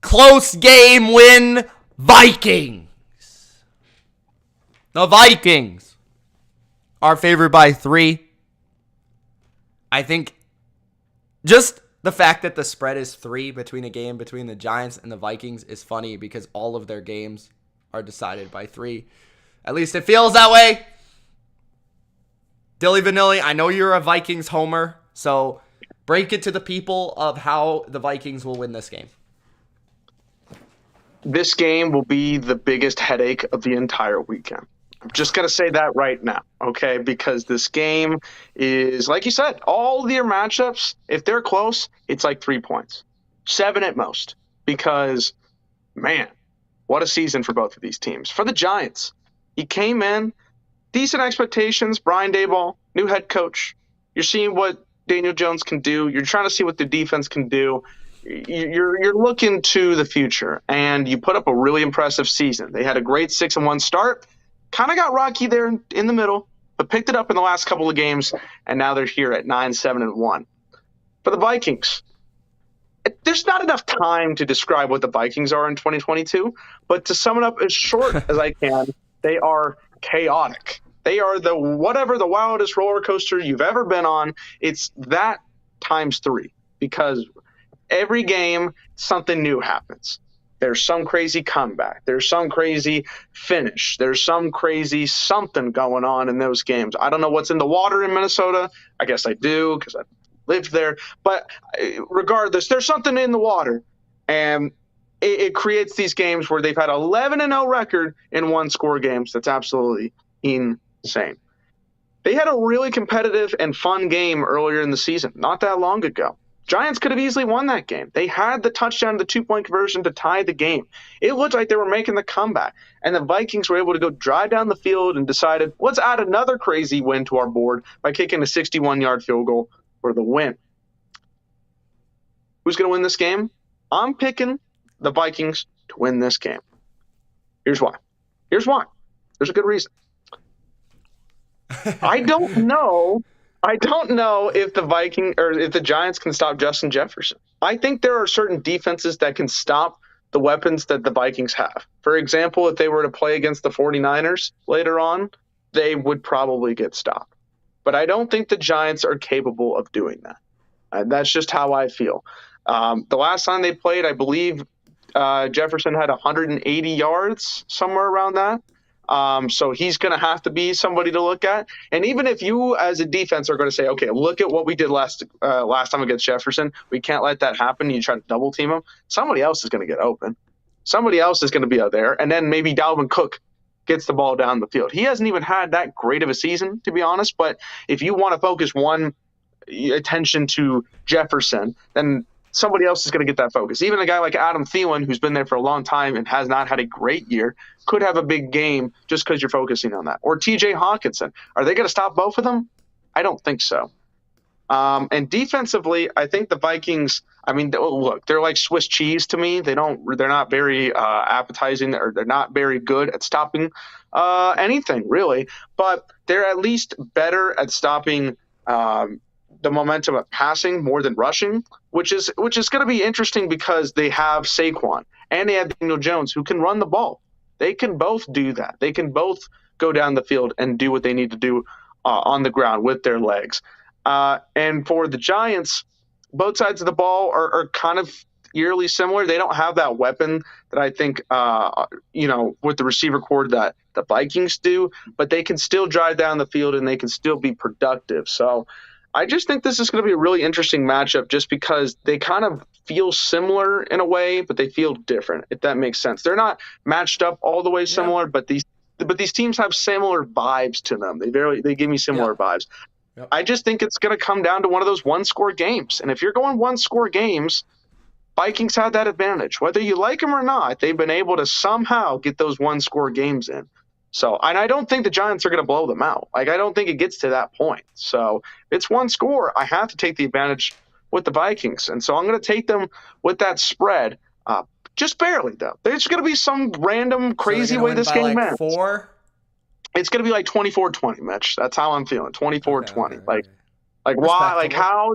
Close game win, Vikings. The Vikings are favored by 3. I think just the fact that the spread is 3 between a game between the Giants and the Vikings is funny because all of their games are decided by 3. At least it feels that way. Dilly Vanilli, I know you're a Vikings homer, so break it to the people of how the Vikings will win this game. This game will be the biggest headache of the entire weekend. I'm just going to say that right now, okay? Because this game is, like you said, all their matchups, if they're close, it's like 3 points. 7 at most. Because, man, what a season for both of these teams. For the Giants, he came in, decent expectations, Brian Daboll, new head coach. You're seeing what Daniel Jones can do. You're trying to see what the defense can do. You're looking to the future, and you put up a really impressive season. They had a great 6-1 start, kind of got rocky there in the middle, but picked it up in the last couple of games, and now they're here at 9-7-1. For the Vikings, there's not enough time to describe what the Vikings are in 2022, but to sum it up as short as I can, they are chaotic. They are the wildest roller coaster you've ever been on. It's that times 3, because every game, something new happens. There's some crazy comeback. There's some crazy finish. There's some crazy something going on in those games. I don't know what's in the water in Minnesota. I guess I do because I lived there. But regardless, there's something in the water. And it creates these games where they've had 11-0 record in one-score games. That's absolutely insane. They had a really competitive and fun game earlier in the season, not that long ago. Giants could have easily won that game. They had the touchdown, the 2-point conversion to tie the game. It looked like they were making the comeback. And the Vikings were able to go drive down the field and decided, let's add another crazy win to our board by kicking a 61-yard field goal for the win. Who's going to win this game? I'm picking the Vikings to win this game. Here's why. There's a good reason. I don't know if the Giants can stop Justin Jefferson. I think there are certain defenses that can stop the weapons that the Vikings have. For example, if they were to play against the 49ers later on, they would probably get stopped. But I don't think the Giants are capable of doing that. That's just how I feel. The last time they played, I believe Jefferson had 180 yards, somewhere around that. So he's going to have to be somebody to look at. And even if you as a defense are going to say, okay, look at what we did last time against Jefferson, we can't let that happen. You try to double team him. Somebody else is going to get open. Somebody else is going to be out there. And then maybe Dalvin Cook gets the ball down the field. He hasn't even had that great of a season, to be honest. But if you want to focus one attention to Jefferson, then somebody else is going to get that focus. Even a guy like Adam Thielen, who's been there for a long time and has not had a great year, could have a big game just because you're focusing on that. Or TJ Hawkinson. Are they going to stop both of them? I don't think so. And defensively, I think the Vikings, I mean, look, they're like Swiss cheese to me. They're not very appetizing, or they're not very good at stopping anything really, but they're at least better at stopping the momentum of passing more than rushing, which is going to be interesting because they have Saquon and they have Daniel Jones who can run the ball. They can both do that. They can both go down the field and do what they need to do on the ground with their legs. And for the Giants, both sides of the ball are kind of eerily similar. They don't have that weapon that I think, with the receiver core that the Vikings do, but they can still drive down the field and they can still be productive. So I just think this is going to be a really interesting matchup just because they kind of feel similar in a way, but they feel different, if that makes sense. They're not matched up all the way similar, but these teams have similar vibes to them. They give me similar vibes. Yep. I just think it's going to come down to one of those one-score games. And if you're going one-score games, Vikings have that advantage. Whether you like them or not, they've been able to somehow get those one-score games in. So, and I don't think the Giants are going to blow them out. Like, I don't think it gets to that point. So, it's one score. I have to take the advantage with the Vikings. And so I'm going to take them with that spread. Just barely, though. There's going to be some random crazy way this game ends. 4? It's going to be like 24-20, Mitch. That's how I'm feeling. 24-20. Okay. Like why? Like how?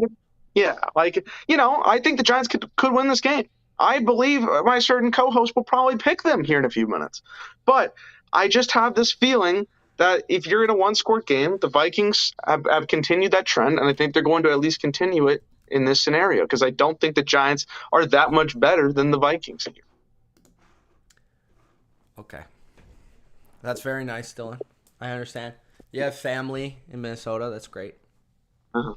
Yeah. Like, I think the Giants could win this game. I believe my certain co-host will probably pick them here in a few minutes. But I just have this feeling that if you're in a one-score game, the Vikings have continued that trend, and I think they're going to at least continue it in this scenario because I don't think the Giants are that much better than the Vikings here. Okay. That's very nice, Dylan. I understand. You have family in Minnesota. That's great. Uh-huh.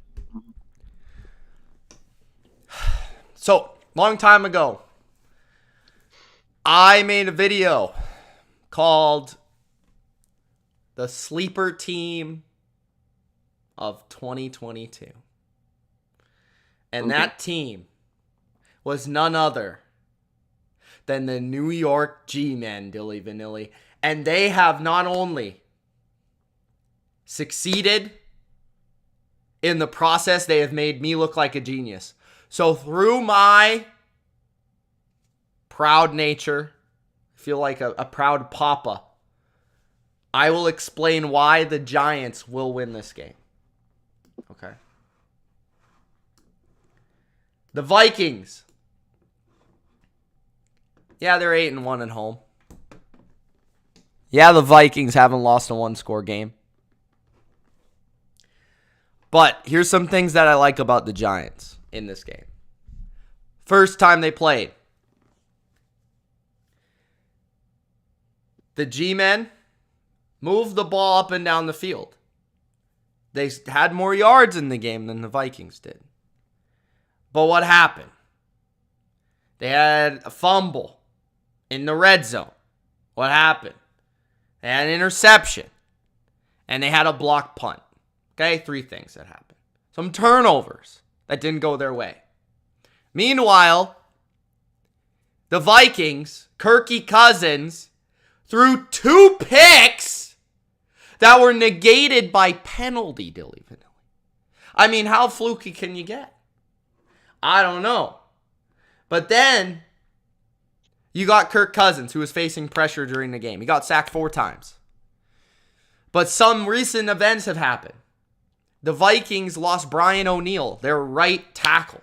So, long time ago, I made a video called The Sleeper Team of 2022. And that team was none other than the New York G-Men, Dilly Vanilli. And they have not only succeeded in the process, they have made me look like a genius. So through my proud nature, I feel like a proud papa, I will explain why the Giants will win this game. Okay. The Vikings. Yeah, they're 8-1 at home. Yeah, the Vikings haven't lost a one-score game. But here's some things that I like about the Giants in this game. First time they played, the G-Men moved the ball up and down the field. They had more yards in the game than the Vikings did. But what happened? They had a fumble in the red zone. What happened? They had an interception. And they had a blocked punt. Okay, 3 things that happened. Some turnovers that didn't go their way. Meanwhile, the Vikings, Kirky Cousins, threw 2 picks that were negated by penalty, Dilly Vanilli. I mean, how fluky can you get? I don't know. But then you got Kirk Cousins, who was facing pressure during the game. He got sacked 4 times. But some recent events have happened. The Vikings lost Brian O'Neill, their right tackle.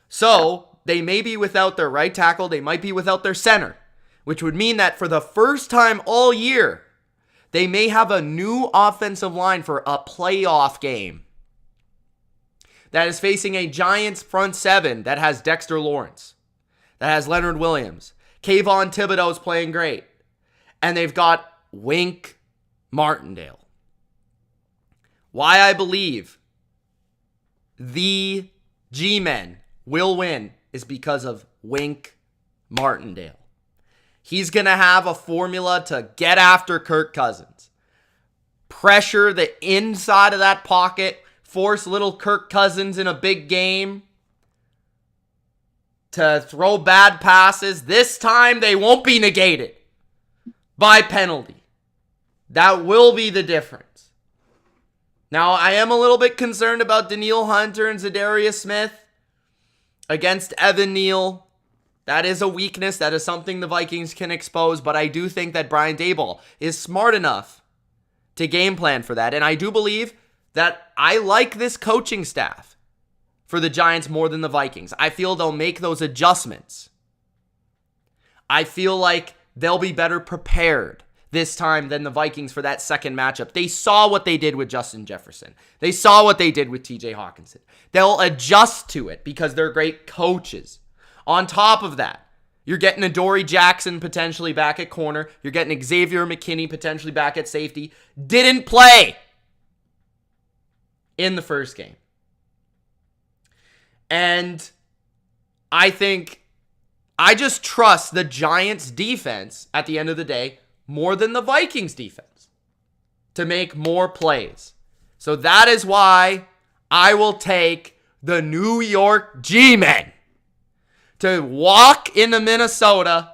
So they may be without their right tackle. They might be without their center, which would mean that for the first time all year, they may have a new offensive line for a playoff game that is facing a Giants front 7 that has Dexter Lawrence, that has Leonard Williams. Kayvon Thibodeau's playing great. And they've got Wink Martindale. Why I believe the G-Men will win is because of Wink Martindale. He's going to have a formula to get after Kirk Cousins. Pressure the inside of that pocket, force little Kirk Cousins in a big game to throw bad passes. This time they won't be negated by penalty. That will be the difference. Now, I am a little bit concerned about Danielle Hunter and Zadarius Smith against Evan Neal. That is a weakness. That is something the Vikings can expose, but I do think that Brian Daboll is smart enough to game plan for that, and I do believe that I like this coaching staff for the Giants more than the Vikings. I feel they'll make those adjustments. I feel like they'll be better prepared this time than the Vikings for that second matchup. They saw what they did with Justin Jefferson. They saw what they did with TJ Hawkinson. They'll adjust to it because they're great coaches. On top of that, you're getting Adoree Jackson potentially back at corner. You're getting Xavier McKinney potentially back at safety. Didn't play in the first game. And I just trust the Giants defense at the end of the day more than the Vikings defense to make more plays. So that is why I will take the New York G-Men to walk into Minnesota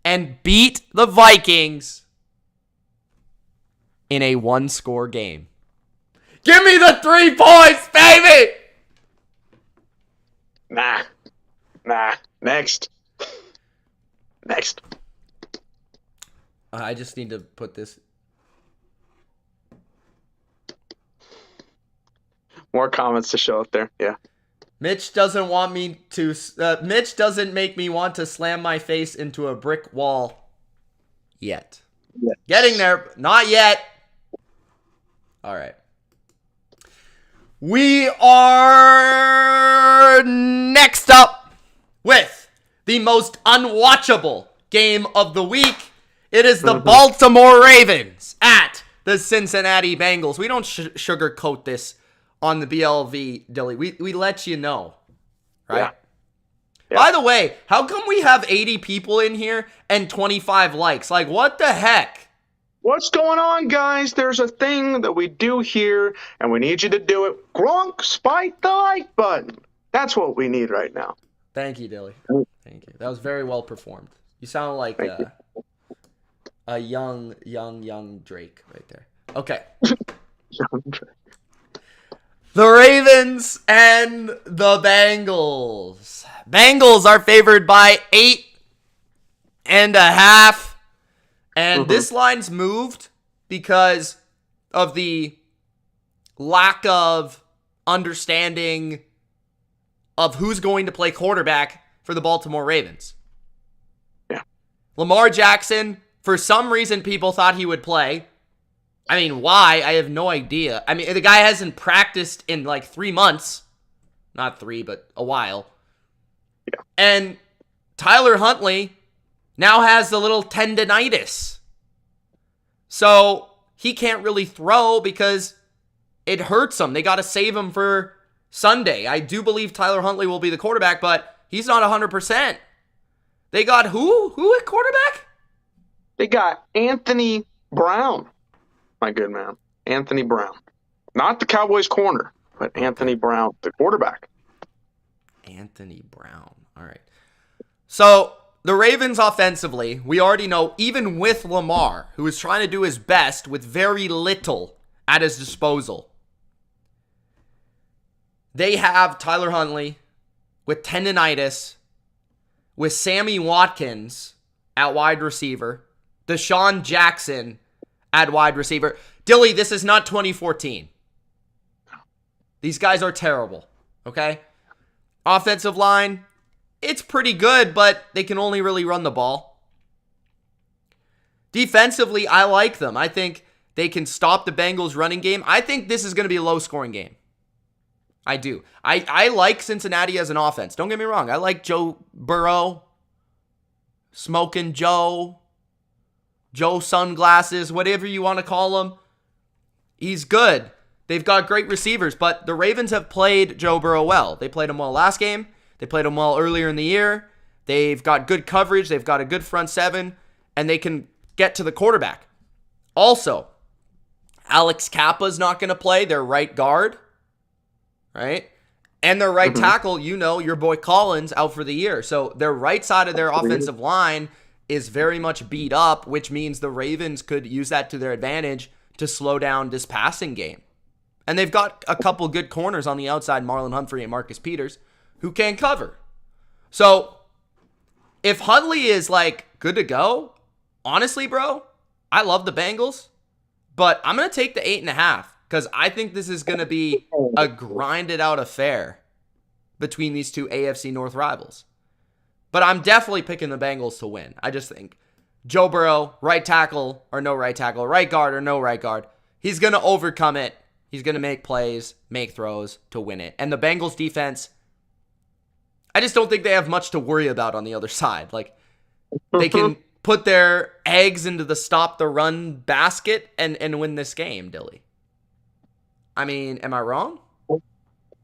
and beat the Vikings in a one-score game. Give me the 3 points, baby! Nah. Next. I just need to put this. More comments to show up there. Yeah. Mitch doesn't make me want to slam my face into a brick wall yet. Yes. Getting there, not yet. All right. We are next up with the most unwatchable game of the week. It is the Baltimore Ravens at the Cincinnati Bengals. We don't sugarcoat this on the BLV, Dilly. We let you know, right? Yeah. By the way, how come we have 80 people in here and 25 likes? Like, what the heck? What's going on, guys? There's a thing that we do here, and we need you to do it. Gronk, spike the like button. That's what we need right now. Thank you, Dilly. Thank you. That was very well performed. You sound like a young Drake right there. Okay. Young Drake. The Ravens and the Bengals. Bengals are favored by 8.5. And this line's moved because of the lack of understanding of who's going to play quarterback for the Baltimore Ravens. Yeah. Lamar Jackson, for some reason people thought he would play. I mean, why? I have no idea. I mean, the guy hasn't practiced in like 3 months. Not 3, but a while. Yeah. And Tyler Huntley now has a little tendonitis. So he can't really throw because it hurts him. They got to save him for Sunday. I do believe Tyler Huntley will be the quarterback, but he's not 100%. They got who? Who at quarterback? They got Anthony Brown. My good man. Anthony Brown. Not the Cowboys corner, but Anthony Brown, the quarterback. Anthony Brown. All right. So the Ravens offensively, we already know, even with Lamar, who is trying to do his best with very little at his disposal, they have Tyler Huntley with tendonitis, with Sammy Watkins at wide receiver, Deshaun Jackson at wide receiver. Dilly, this is not 2014. These guys are terrible, okay? Offensive line, it's pretty good, but they can only really run the ball. Defensively, I like them. I think they can stop the Bengals' running game. I think this is going to be a low-scoring game. I do. I like Cincinnati as an offense. Don't get me wrong. I like Joe Burrow, Smoking Joe Sunglasses, whatever you want to call him. He's good. They've got great receivers, but the Ravens have played Joe Burrow well. They played him well last game. They played him well earlier in the year. They've got good coverage. They've got a good front seven, and they can get to the quarterback. Also, Alex Kappa's not going to play, their right guard, right? And their right tackle, your boy Collins out for the year. So their right side of their offensive line is very much beat up, which means the Ravens could use that to their advantage to slow down this passing game. And they've got a couple good corners on the outside, Marlon Humphrey and Marcus Peters, who can cover. So if Huntley is good to go, honestly, bro, I love the Bengals, but I'm going to take the 8.5 because I think this is going to be a grinded out affair between these two AFC North rivals. But I'm definitely picking the Bengals to win. I just think Joe Burrow, right tackle or no right tackle, right guard or no right guard, he's going to overcome it. He's going to make plays, make throws to win it. And the Bengals defense, I just don't think they have much to worry about on the other side. They can put their eggs into the stop the run basket and win this game, Dilly. I mean, am I wrong?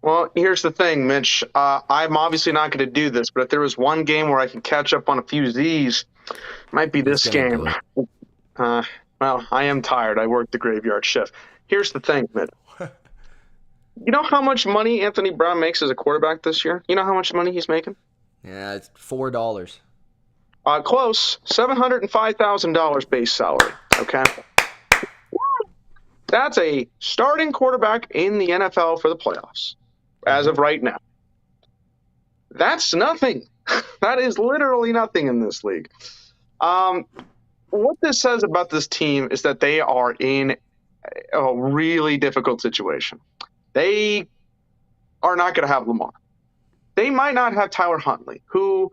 Well, here's the thing, Mitch. I'm obviously not going to do this, but if there was one game where I could catch up on a few Z's, it might be this game. Well, I am tired. I work the graveyard shift. Here's the thing, Mitch. You know how much money Anthony Brown makes as a quarterback this year? You know how much money he's making? Yeah, it's $4. Close. $705,000 base salary. Okay. That's a starting quarterback in the NFL for the playoffs as of right now. That's nothing. That is literally nothing in this league. What this says about this team is that they are in a really difficult situation. They are not going to have Lamar. They might not have Tyler Huntley, who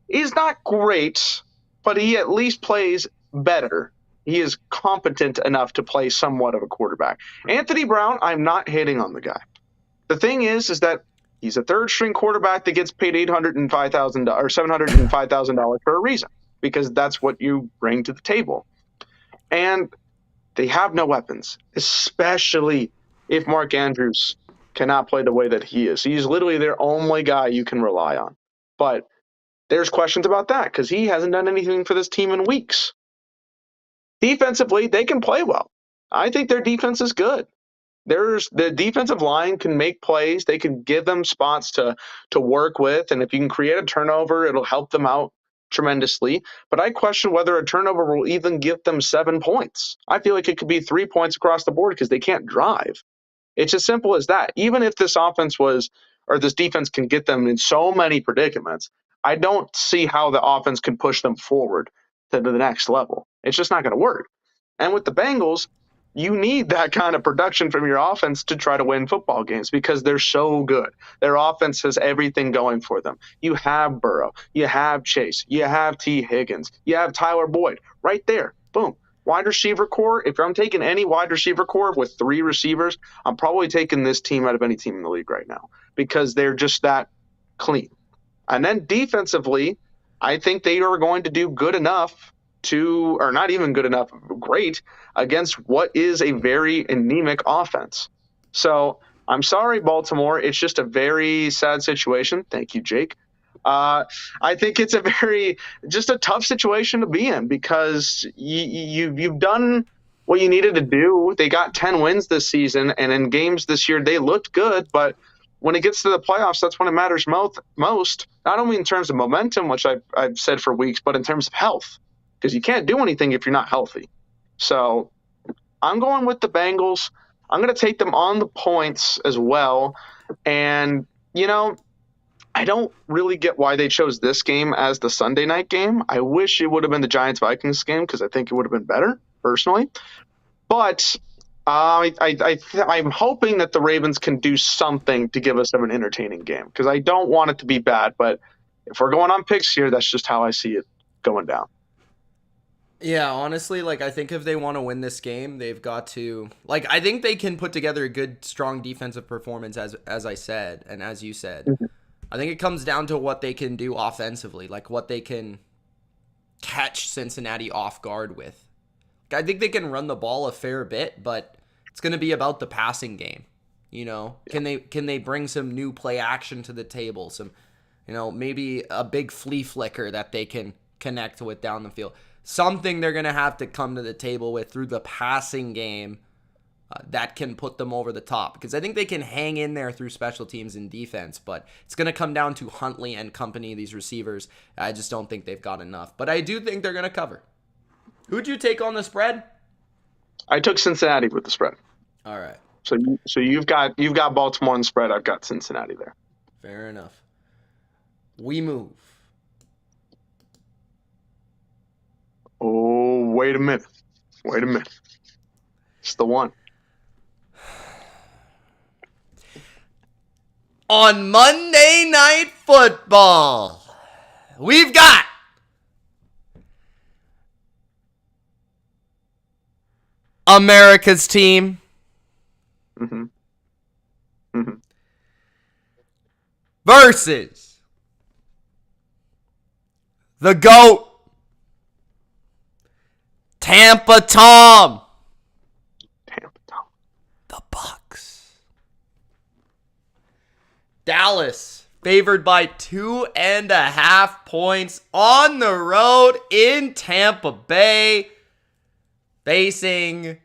is not great, but he at least plays better. He is competent enough to play somewhat of a quarterback. Anthony Brown, I'm not hating on the guy. The thing is that he's a third-string quarterback that gets paid $805,000 or $705,000 for a reason, because that's what you bring to the table. And they have no weapons, especially if Mark Andrews cannot play the way that he is. He's literally their only guy you can rely on. But there's questions about that because he hasn't done anything for this team in weeks. Defensively, they can play well. I think their defense is good. The defensive line can make plays. They can give them spots to work with. And if you can create a turnover, it'll help them out tremendously. But I question whether a turnover will even give them 7 points. I feel like it could be 3 points across the board because they can't drive. It's as simple as that. Even if this this defense can get them in so many predicaments, I don't see how the offense can push them forward to the next level. It's just not going to work. And with the Bengals, you need that kind of production from your offense to try to win football games because they're so good. Their offense has everything going for them. You have Burrow, you have Chase, you have T. Higgins, you have Tyler Boyd right there. Boom. Wide receiver core, if I'm taking any wide receiver core with 3 receivers, I'm probably taking this team out of any team in the league right now because they're just that clean. And then defensively, I think they are going to do good enough or not even good enough, great, against what is a very anemic offense. So I'm sorry, Baltimore. It's just a very sad situation. Thank you, Jake. I think it's just a tough situation to be in because you've done what you needed to do. They got 10 wins this season, and in games this year, they looked good, but when it gets to the playoffs, that's when it matters most, not only in terms of momentum, which I've said for weeks, but in terms of health, because you can't do anything if you're not healthy. So I'm going with the Bengals. I'm going to take them on the points as well. And, I don't really get why they chose this game as the Sunday night game. I wish it would have been the Giants-Vikings game because I think it would have been better, personally. But I'm hoping that the Ravens can do something to give us an entertaining game because I don't want it to be bad. But if we're going on picks here, that's just how I see it going down. Yeah, honestly, I think if they want to win this game, they've got to I think they can put together a good, strong defensive performance as I said and as you said. Mm-hmm. I think it comes down to what they can do offensively, what they can catch Cincinnati off guard with. I think they can run the ball a fair bit, but it's going to be about the passing game. Can they bring some new play action to the table, some maybe a big flea flicker that they can connect with down the field. Something they're going to have to come to the table with through the passing game that can put them over the top. Because I think they can hang in there through special teams and defense, but it's going to come down to Huntley and company, these receivers. I just don't think they've got enough. But I do think they're going to cover. Who'd you take on the spread? I took Cincinnati with the spread. All right. So you've got Baltimore on the spread. I've got Cincinnati there. Fair enough. We move. Oh, wait a minute. It's the one. On Monday Night Football, we've got America's team versus the GOAT, Tampa Tom, the Bucs. Dallas favored by 2.5 points on the road in Tampa Bay, facing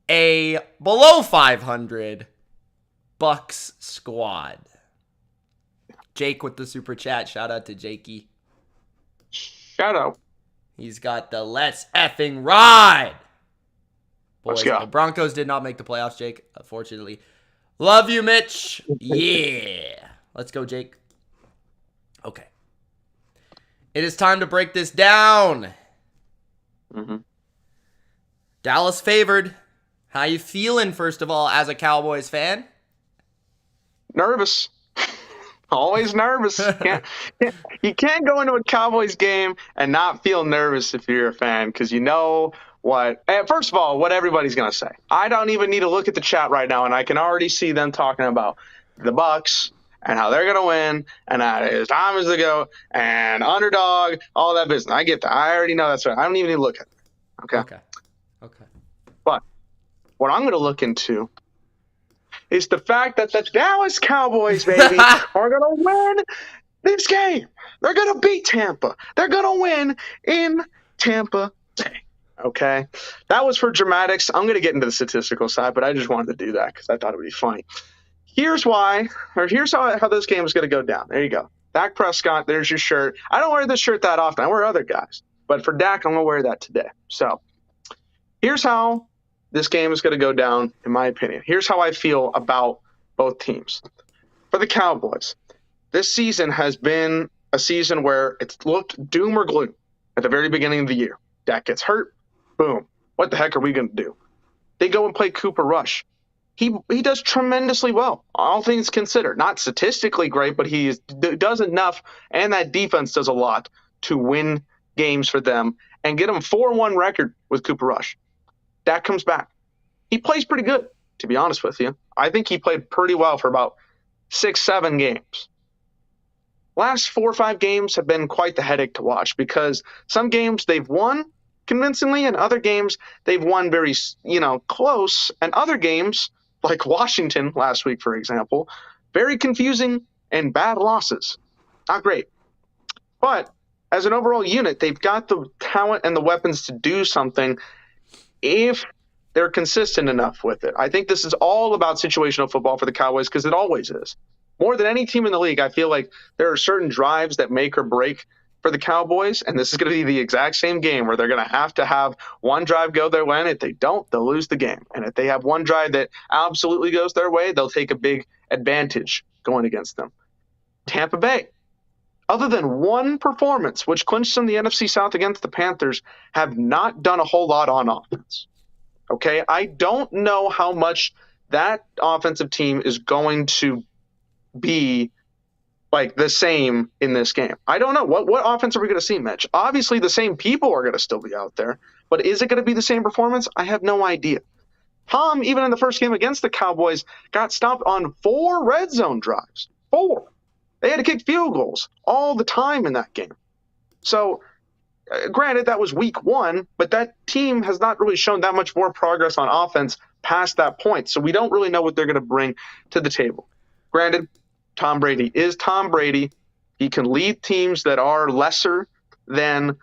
a below 500 Bucs squad. Jake with the super chat. Shout out to Jakey. Shout out. He's got the let's effing ride. Boys, Let's go. the Broncos did not make the playoffs, Jake, unfortunately. Love you, Mitch. Yeah. Let's go, Jake. Okay. It is time to break this down. Dallas favored. How you feeling, first of all, as a Cowboys fan? Nervous. Always nervous. You can't go into a Cowboys game and not feel nervous if you're a fan, because you know what. First of all, what everybody's going to say. I don't even need to look at the chat right now, and I can already see them talking about the Bucs and how they're going to win, and that it's time is to go, and underdog, all that business. I get that. I already know that's right. I don't even need to look at it. Okay. But what I'm going to look into is the fact that the Dallas Cowboys, baby, are going to win this game. They're going to beat Tampa. They're going to win in Tampa Bay. Okay? That was for dramatics. I'm going to get into the statistical side, but I just wanted to do that because I thought it would be funny. Here's how this game is going to go down. There you go. Dak Prescott, there's your shirt. I don't wear this shirt that often. I wear other guys. But for Dak, I'm going to wear that today. So here's how this game is going to go down, in my opinion. Here's how I feel about both teams. For the Cowboys, this season has been a season where it's looked doom or gloom at the very beginning of the year. Dak gets hurt. Boom. What the heck are we going to do? They go and play Cooper Rush. He does tremendously well, all things considered. Not statistically great, but he does enough, and that defense does a lot to win games for them and get them 4-1 record with Cooper Rush. Dak comes back. He plays pretty good, to be honest with you. I think he played pretty well for about 6-7 games. Last 4 or 5 games have been quite the headache to watch because some games they've won convincingly and other games they've won very, close, and other games, like Washington last week, for example, very confusing and bad losses. Not great. But as an overall unit, they've got the talent and the weapons to do something if they're consistent enough with it. I think this is all about situational football for the Cowboys because it always is. More than any team in the league, I feel like there are certain drives that make or break for the Cowboys, and this is going to be the exact same game where they're going to have one drive go their way, and if they don't, they'll lose the game. And if they have one drive that absolutely goes their way, they'll take a big advantage going against them. Tampa Bay, other than one performance, which clinched them the NFC South against the Panthers, have not done a whole lot on offense. Okay, I don't know how much that offensive team is going to be like the same in this game. I don't know. What offense are we going to see, Mitch? Obviously, the same people are going to still be out there, but is it going to be the same performance? I have no idea. Tom, even in the first game against the Cowboys, got stopped on 4 red zone drives. 4. They had to kick field goals all the time in that game. So, granted, that was week 1, but that team has not really shown that much more progress on offense past that point. So we don't really know what they're going to bring to the table. Granted, Tom Brady is Tom Brady. He can lead teams that are lesser than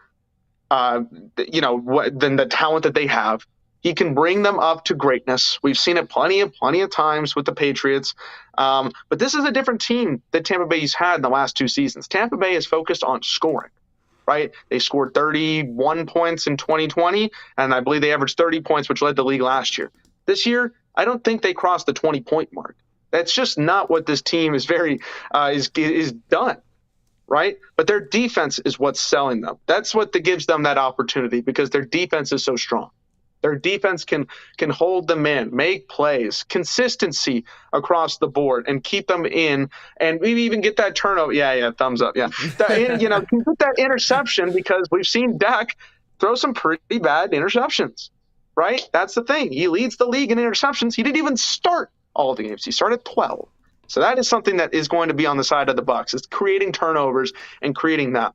than the talent that they have. He can bring them up to greatness. We've seen it plenty of times with the Patriots. But this is a different team that Tampa Bay's had in the last 2 seasons. Tampa Bay is focused on scoring, right? They scored 31 points in 2020, and I believe they averaged 30 points, which led the league last year. This year, I don't think they crossed the 20-point mark. That's just not what this team is is done. Right? But their defense is what's selling them. That's what gives them that opportunity, because their defense is so strong. Their defense can hold them in, make plays, consistency across the board, and keep them in. And we even get that turnover. Yeah, thumbs up. Yeah, can get that interception, because we've seen Dak throw some pretty bad interceptions. Right? That's the thing. He leads the league in interceptions. He didn't even start all of the games. He started 12. So that is something that is going to be on the side of the Bucs. It's creating turnovers and creating that.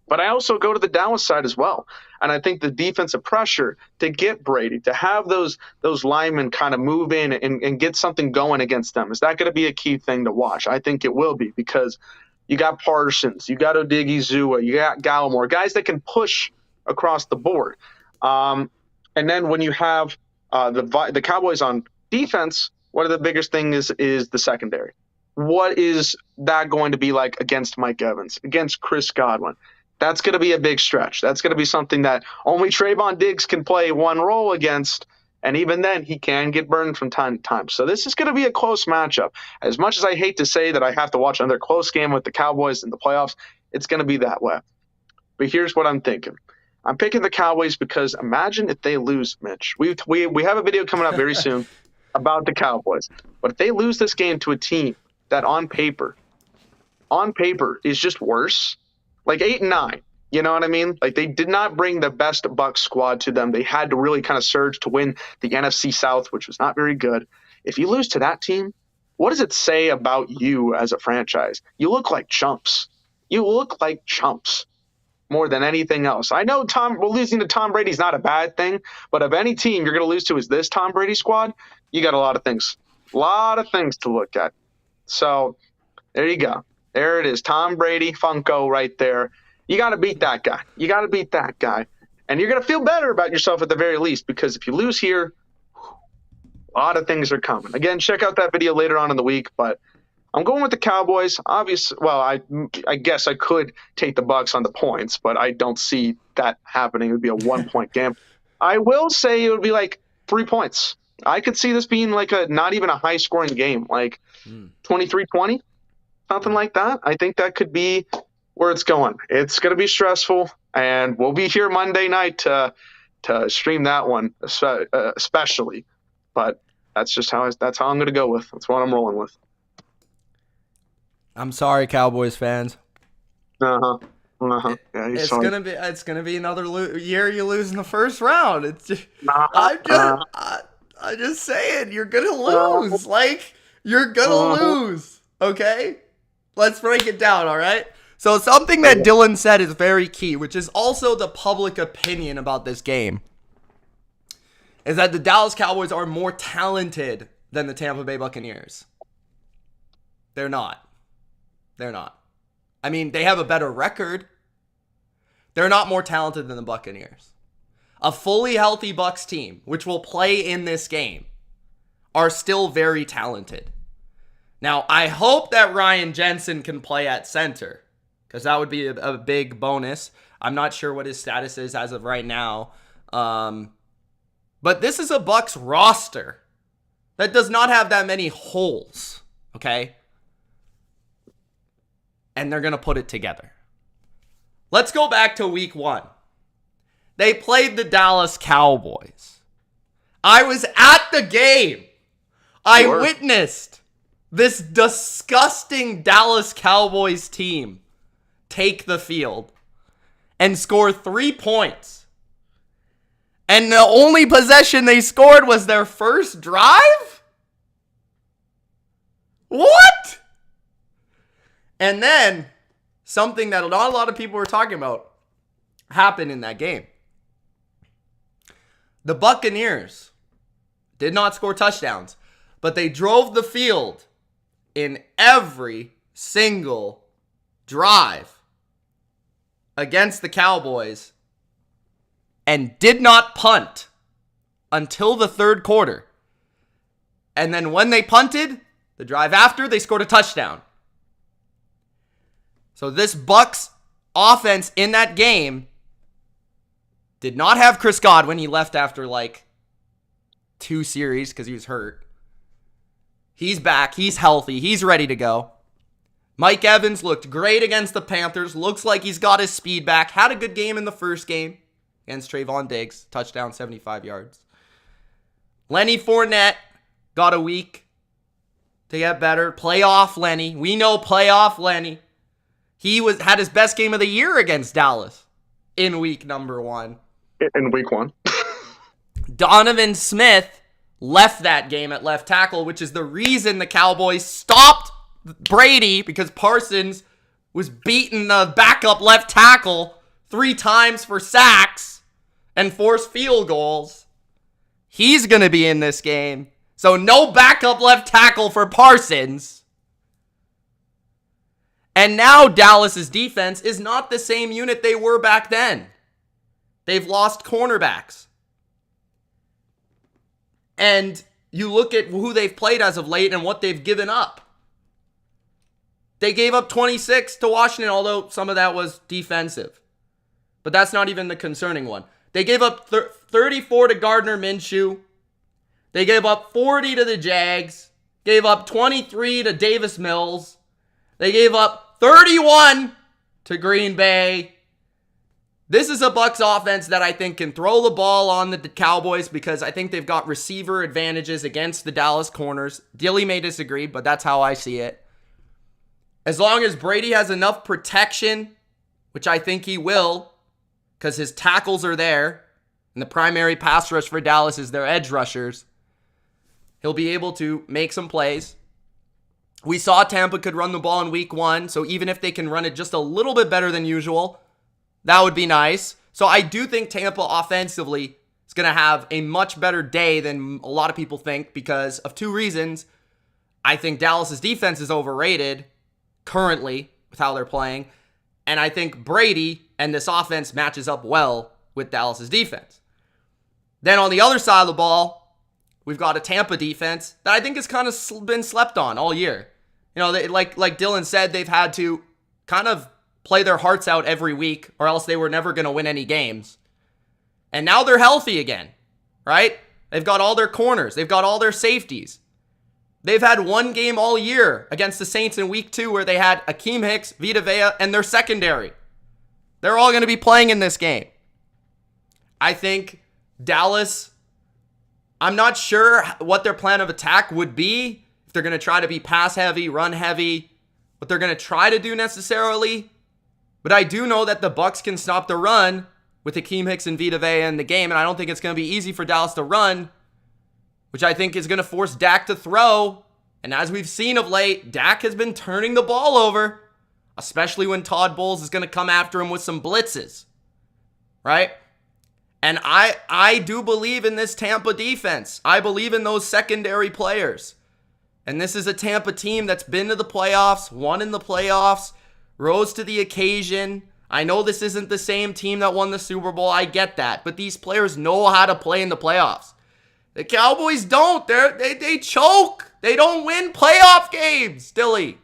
But I also go to the Dallas side as well. And I think the defensive pressure to get Brady, to have those linemen kind of move in and get something going against them, is that going to be a key thing to watch? I think it will be, because you got Parsons, you got Odigizua, you got Gallimore, guys that can push across the board. And then when you have the Cowboys on defense, one of the biggest things is the secondary. What is that going to be like against Mike Evans, against Chris Godwin? That's going to be a big stretch. That's going to be something that only Trayvon Diggs can play one role against, and even then he can get burned from time to time. So this is going to be a close matchup. As much as I hate to say that I have to watch another close game with the Cowboys in the playoffs, it's going to be that way. But here's what I'm thinking. I'm picking the Cowboys because imagine if they lose, Mitch. We have a video coming up very soon about the Cowboys. But if they lose this game to a team that on paper is just worse, like 8-9, you know what I mean? Like, they did not bring the best Bucs squad to them. They had to really kind of surge to win the NFC South, which was not very good. If you lose to that team, what does it say about you as a franchise? You look like chumps. More than anything else. I know losing to Tom Brady is not a bad thing, but if any team you're going to lose to is this Tom Brady squad, you got a lot of things to look at. So there you go. There it is. Tom Brady Funko right there. You got to beat that guy. And you're going to feel better about yourself at the very least, because if you lose here, a lot of things are coming. Again, check out that video later on in the week, but I'm going with the Cowboys. Obviously, well, I guess I could take the Bucs on the points, but I don't see that happening. It would be a 1-point game. I will say it would be like 3 points. I could see this being like not even a high-scoring game, like 23-20, something like that. I think that could be where it's going. It's going to be stressful, and we'll be here Monday night to stream that one, especially. But that's how I'm going to go with. That's what I'm rolling with. I'm sorry, Cowboys fans. Yeah, it's gonna be another year you lose in the first round. It's just, I'm just saying, you're gonna lose. You're gonna lose. Okay, let's break it down. All right. So something that Dylan said is very key, which is also the public opinion about this game, is that the Dallas Cowboys are more talented than the Tampa Bay Buccaneers. They're not. I mean, they have a better record. They're not more talented than the Buccaneers. A fully healthy Bucs team, which will play in this game, are still very talented. Now, I hope that Ryan Jensen can play at center, because that would be a big bonus. I'm not sure what his status is as of right now. But this is a Bucs roster that does not have that many holes, okay? And they're going to put it together. Let's go back to week 1. They played the Dallas Cowboys. I was at the game. I witnessed this disgusting Dallas Cowboys team take the field and score 3 points. And the only possession they scored was their first drive? What? And then, something that not a lot of people were talking about happened in that game. The Buccaneers did not score touchdowns, but they drove the field in every single drive against the Cowboys and did not punt until the third quarter. And then when they punted, the drive after, they scored a touchdown. So this Bucs offense in that game did not have Chris Godwin. He left after like 2 series because he was hurt. He's back. He's healthy. He's ready to go. Mike Evans looked great against the Panthers. Looks like he's got his speed back. Had a good game in the first game against Trayvon Diggs. Touchdown, 75 yards. Lenny Fournette got a week to get better. Playoff Lenny. We know playoff Lenny. He had his best game of the year against Dallas in week number 1. In week 1. Donovan Smith left that game at left tackle, which is the reason the Cowboys stopped Brady, because Parsons was beating the backup left tackle 3 times for sacks and forced field goals. He's going to be in this game. So no backup left tackle for Parsons. And now Dallas's defense is not the same unit they were back then. They've lost cornerbacks. And you look at who they've played as of late and what they've given up. They gave up 26 to Washington, although some of that was defensive. But that's not even the concerning one. They gave up 34 to Gardner Minshew. They gave up 40 to the Jags. Gave up 23 to Davis Mills. They gave up 31 to Green Bay. This is a Bucs offense that I think can throw the ball on the Cowboys because I think they've got receiver advantages against the Dallas corners. Dilly may disagree, but that's how I see it. As long as Brady has enough protection, which I think he will, because his tackles are there, and the primary pass rush for Dallas is their edge rushers, he'll be able to make some plays. We saw Tampa could run the ball in week 1, so even if they can run it just a little bit better than usual, that would be nice. So I do think Tampa offensively is going to have a much better day than a lot of people think because of 2 reasons. I think Dallas's defense is overrated currently with how they're playing, and I think Brady and this offense matches up well with Dallas's defense. Then on the other side of the ball, we've got a Tampa defense that I think has kind of been slept on all year. You know, like Dylan said, they've had to kind of play their hearts out every week or else they were never going to win any games. And now they're healthy again, right? They've got all their corners. They've got all their safeties. They've had 1 game all year against the Saints in week 2 where they had Akeem Hicks, Vita Vea, and their secondary. They're all going to be playing in this game. I think Dallas, I'm not sure what their plan of attack would be. If they're going to try to be pass heavy, run heavy, what they're going to try to do necessarily. But I do know that the Bucs can stop the run with Akeem Hicks and Vita Vea in the game, and I don't think it's going to be easy for Dallas to run, which I think is going to force Dak to throw. And as we've seen of late, Dak has been turning the ball over, especially when Todd Bowles is going to come after him with some blitzes, right? And I do believe in this Tampa defense. I believe in those secondary players. And this is a Tampa team that's been to the playoffs, won in the playoffs, rose to the occasion. I know this isn't the same team that won the Super Bowl. I get that. But these players know how to play in the playoffs. The Cowboys don't. They choke. They don't win playoff games, Dilly.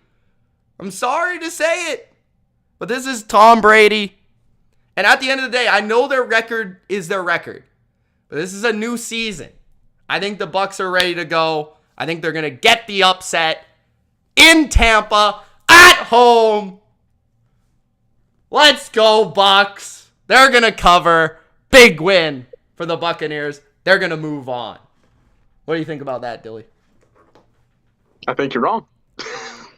I'm sorry to say it. But this is Tom Brady. And at the end of the day, I know their record is their record. But this is a new season. I think the Bucs are ready to go. I think they're going to get the upset in Tampa at home. Let's go, Bucs. They're going to cover. Big win for the Buccaneers. They're going to move on. What do you think about that, Dilly? I think you're wrong.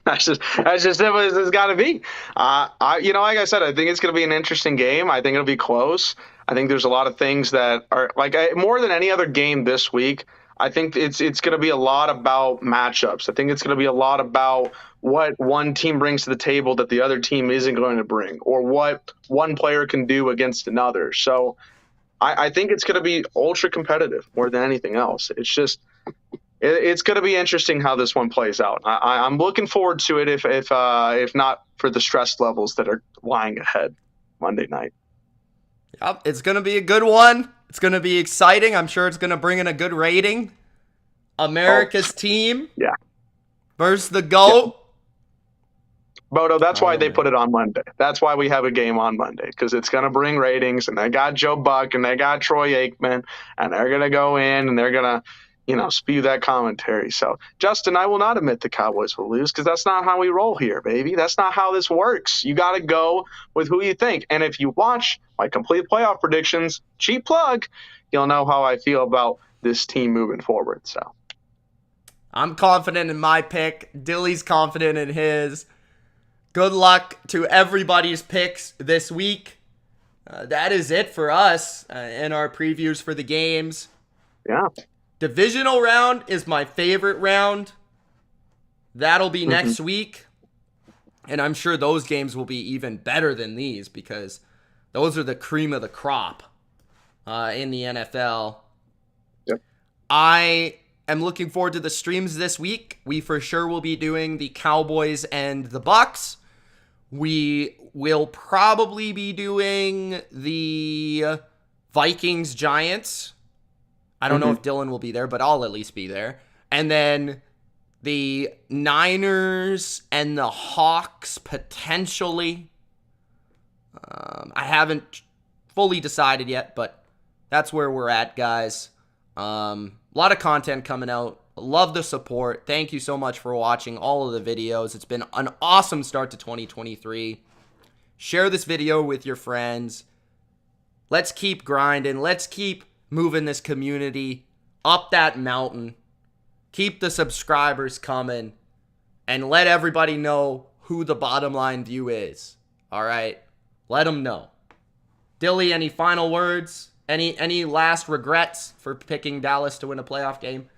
That's just it's got to be. Like I said, I think it's going to be an interesting game. I think it'll be close. I think there's a lot of things that are more than any other game this week. I think it's going to be a lot about matchups. I think it's going to be a lot about what one team brings to the table that the other team isn't going to bring, or what one player can do against another. So I think it's going to be ultra competitive more than anything else. It's it's going to be interesting how this one plays out. I'm looking forward to it if not for the stress levels that are lying ahead Monday night. Yep, it's going to be a good one. It's going to be exciting. I'm sure it's going to bring in a good rating. America's team versus the GOAT. Bodo, that's why they man. put it on Monday. That's why we have a game on Monday, because it's going to bring ratings, and they got Joe Buck and they got Troy Aikman, and they're going to go in and they're going to, spew that commentary. So, Justin, I will not admit the Cowboys will lose, because that's not how we roll here, baby. That's not how this works. You got to go with who you think. And if you watch my complete playoff predictions, cheap plug, you'll know how I feel about this team moving forward. So, I'm confident in my pick. Dilly's confident in his. Good luck to everybody's picks this week. That is it for us in our previews for the games. Yeah. Divisional round is my favorite round. That'll be next week. And I'm sure those games will be even better than these, because those are the cream of the crop in the NFL. Yep. I am looking forward to the streams this week. We for sure will be doing the Cowboys and the Bucs. We will probably be doing the Vikings Giants. I don't know if Dylan will be there, but I'll at least be there. And then the Niners and the Hawks potentially. I haven't fully decided yet, but that's where we're at, guys. A lot of content coming out. Love the support. Thank you so much for watching all of the videos. It's been an awesome start to 2023. Share this video with your friends. Let's keep grinding. Let's keep moving this community up that mountain. Keep the subscribers coming. And let everybody know who the Bottom Line View is. All right? Let them know. Dilly, any final words? Any last regrets for picking Dallas to win a playoff game?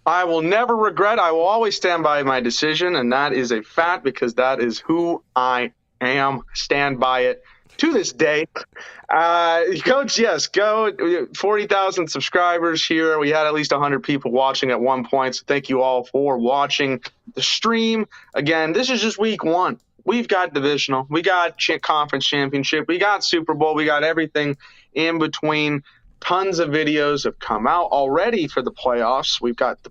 I will never regret. I will always stand by my decision, and that is a fact, because that is who I am. Stand by it to this day. Coach, yes, go. 40,000 subscribers here. We had at least 100 people watching at one point, so thank you all for watching the stream. Again, this is just week one. We've got divisional. We got conference championship. We got Super Bowl. We got everything in between. Tons of videos have come out already for the playoffs. We've got the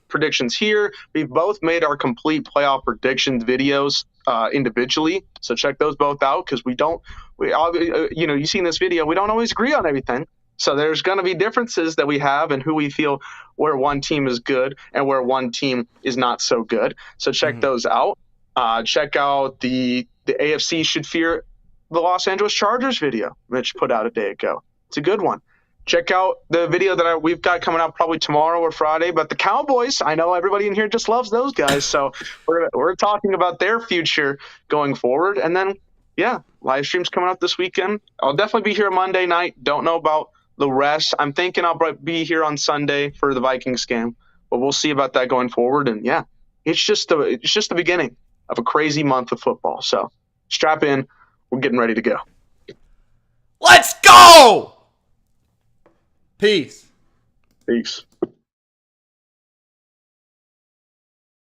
predictions here. We've both made our complete playoff predictions videos individually. So check those both out, because you've seen this video. We don't always agree on everything. So there's going to be differences that we have in who we feel where one team is good and where one team is not so good. So check those out. Check out the AFC should fear the Los Angeles Chargers video Mitch put out a day ago. It's a good one. Check out the video that we've got coming out probably tomorrow or Friday. But the Cowboys, I know everybody in here just loves those guys. So we're talking about their future going forward. And then, live streams coming out this weekend. I'll definitely be here Monday night. Don't know about the rest. I'm thinking I'll be here on Sunday for the Vikings game. But we'll see about that going forward. And, it's just the beginning of a crazy month of football. So strap in. We're getting ready to go. Let's go! Peace. Peace.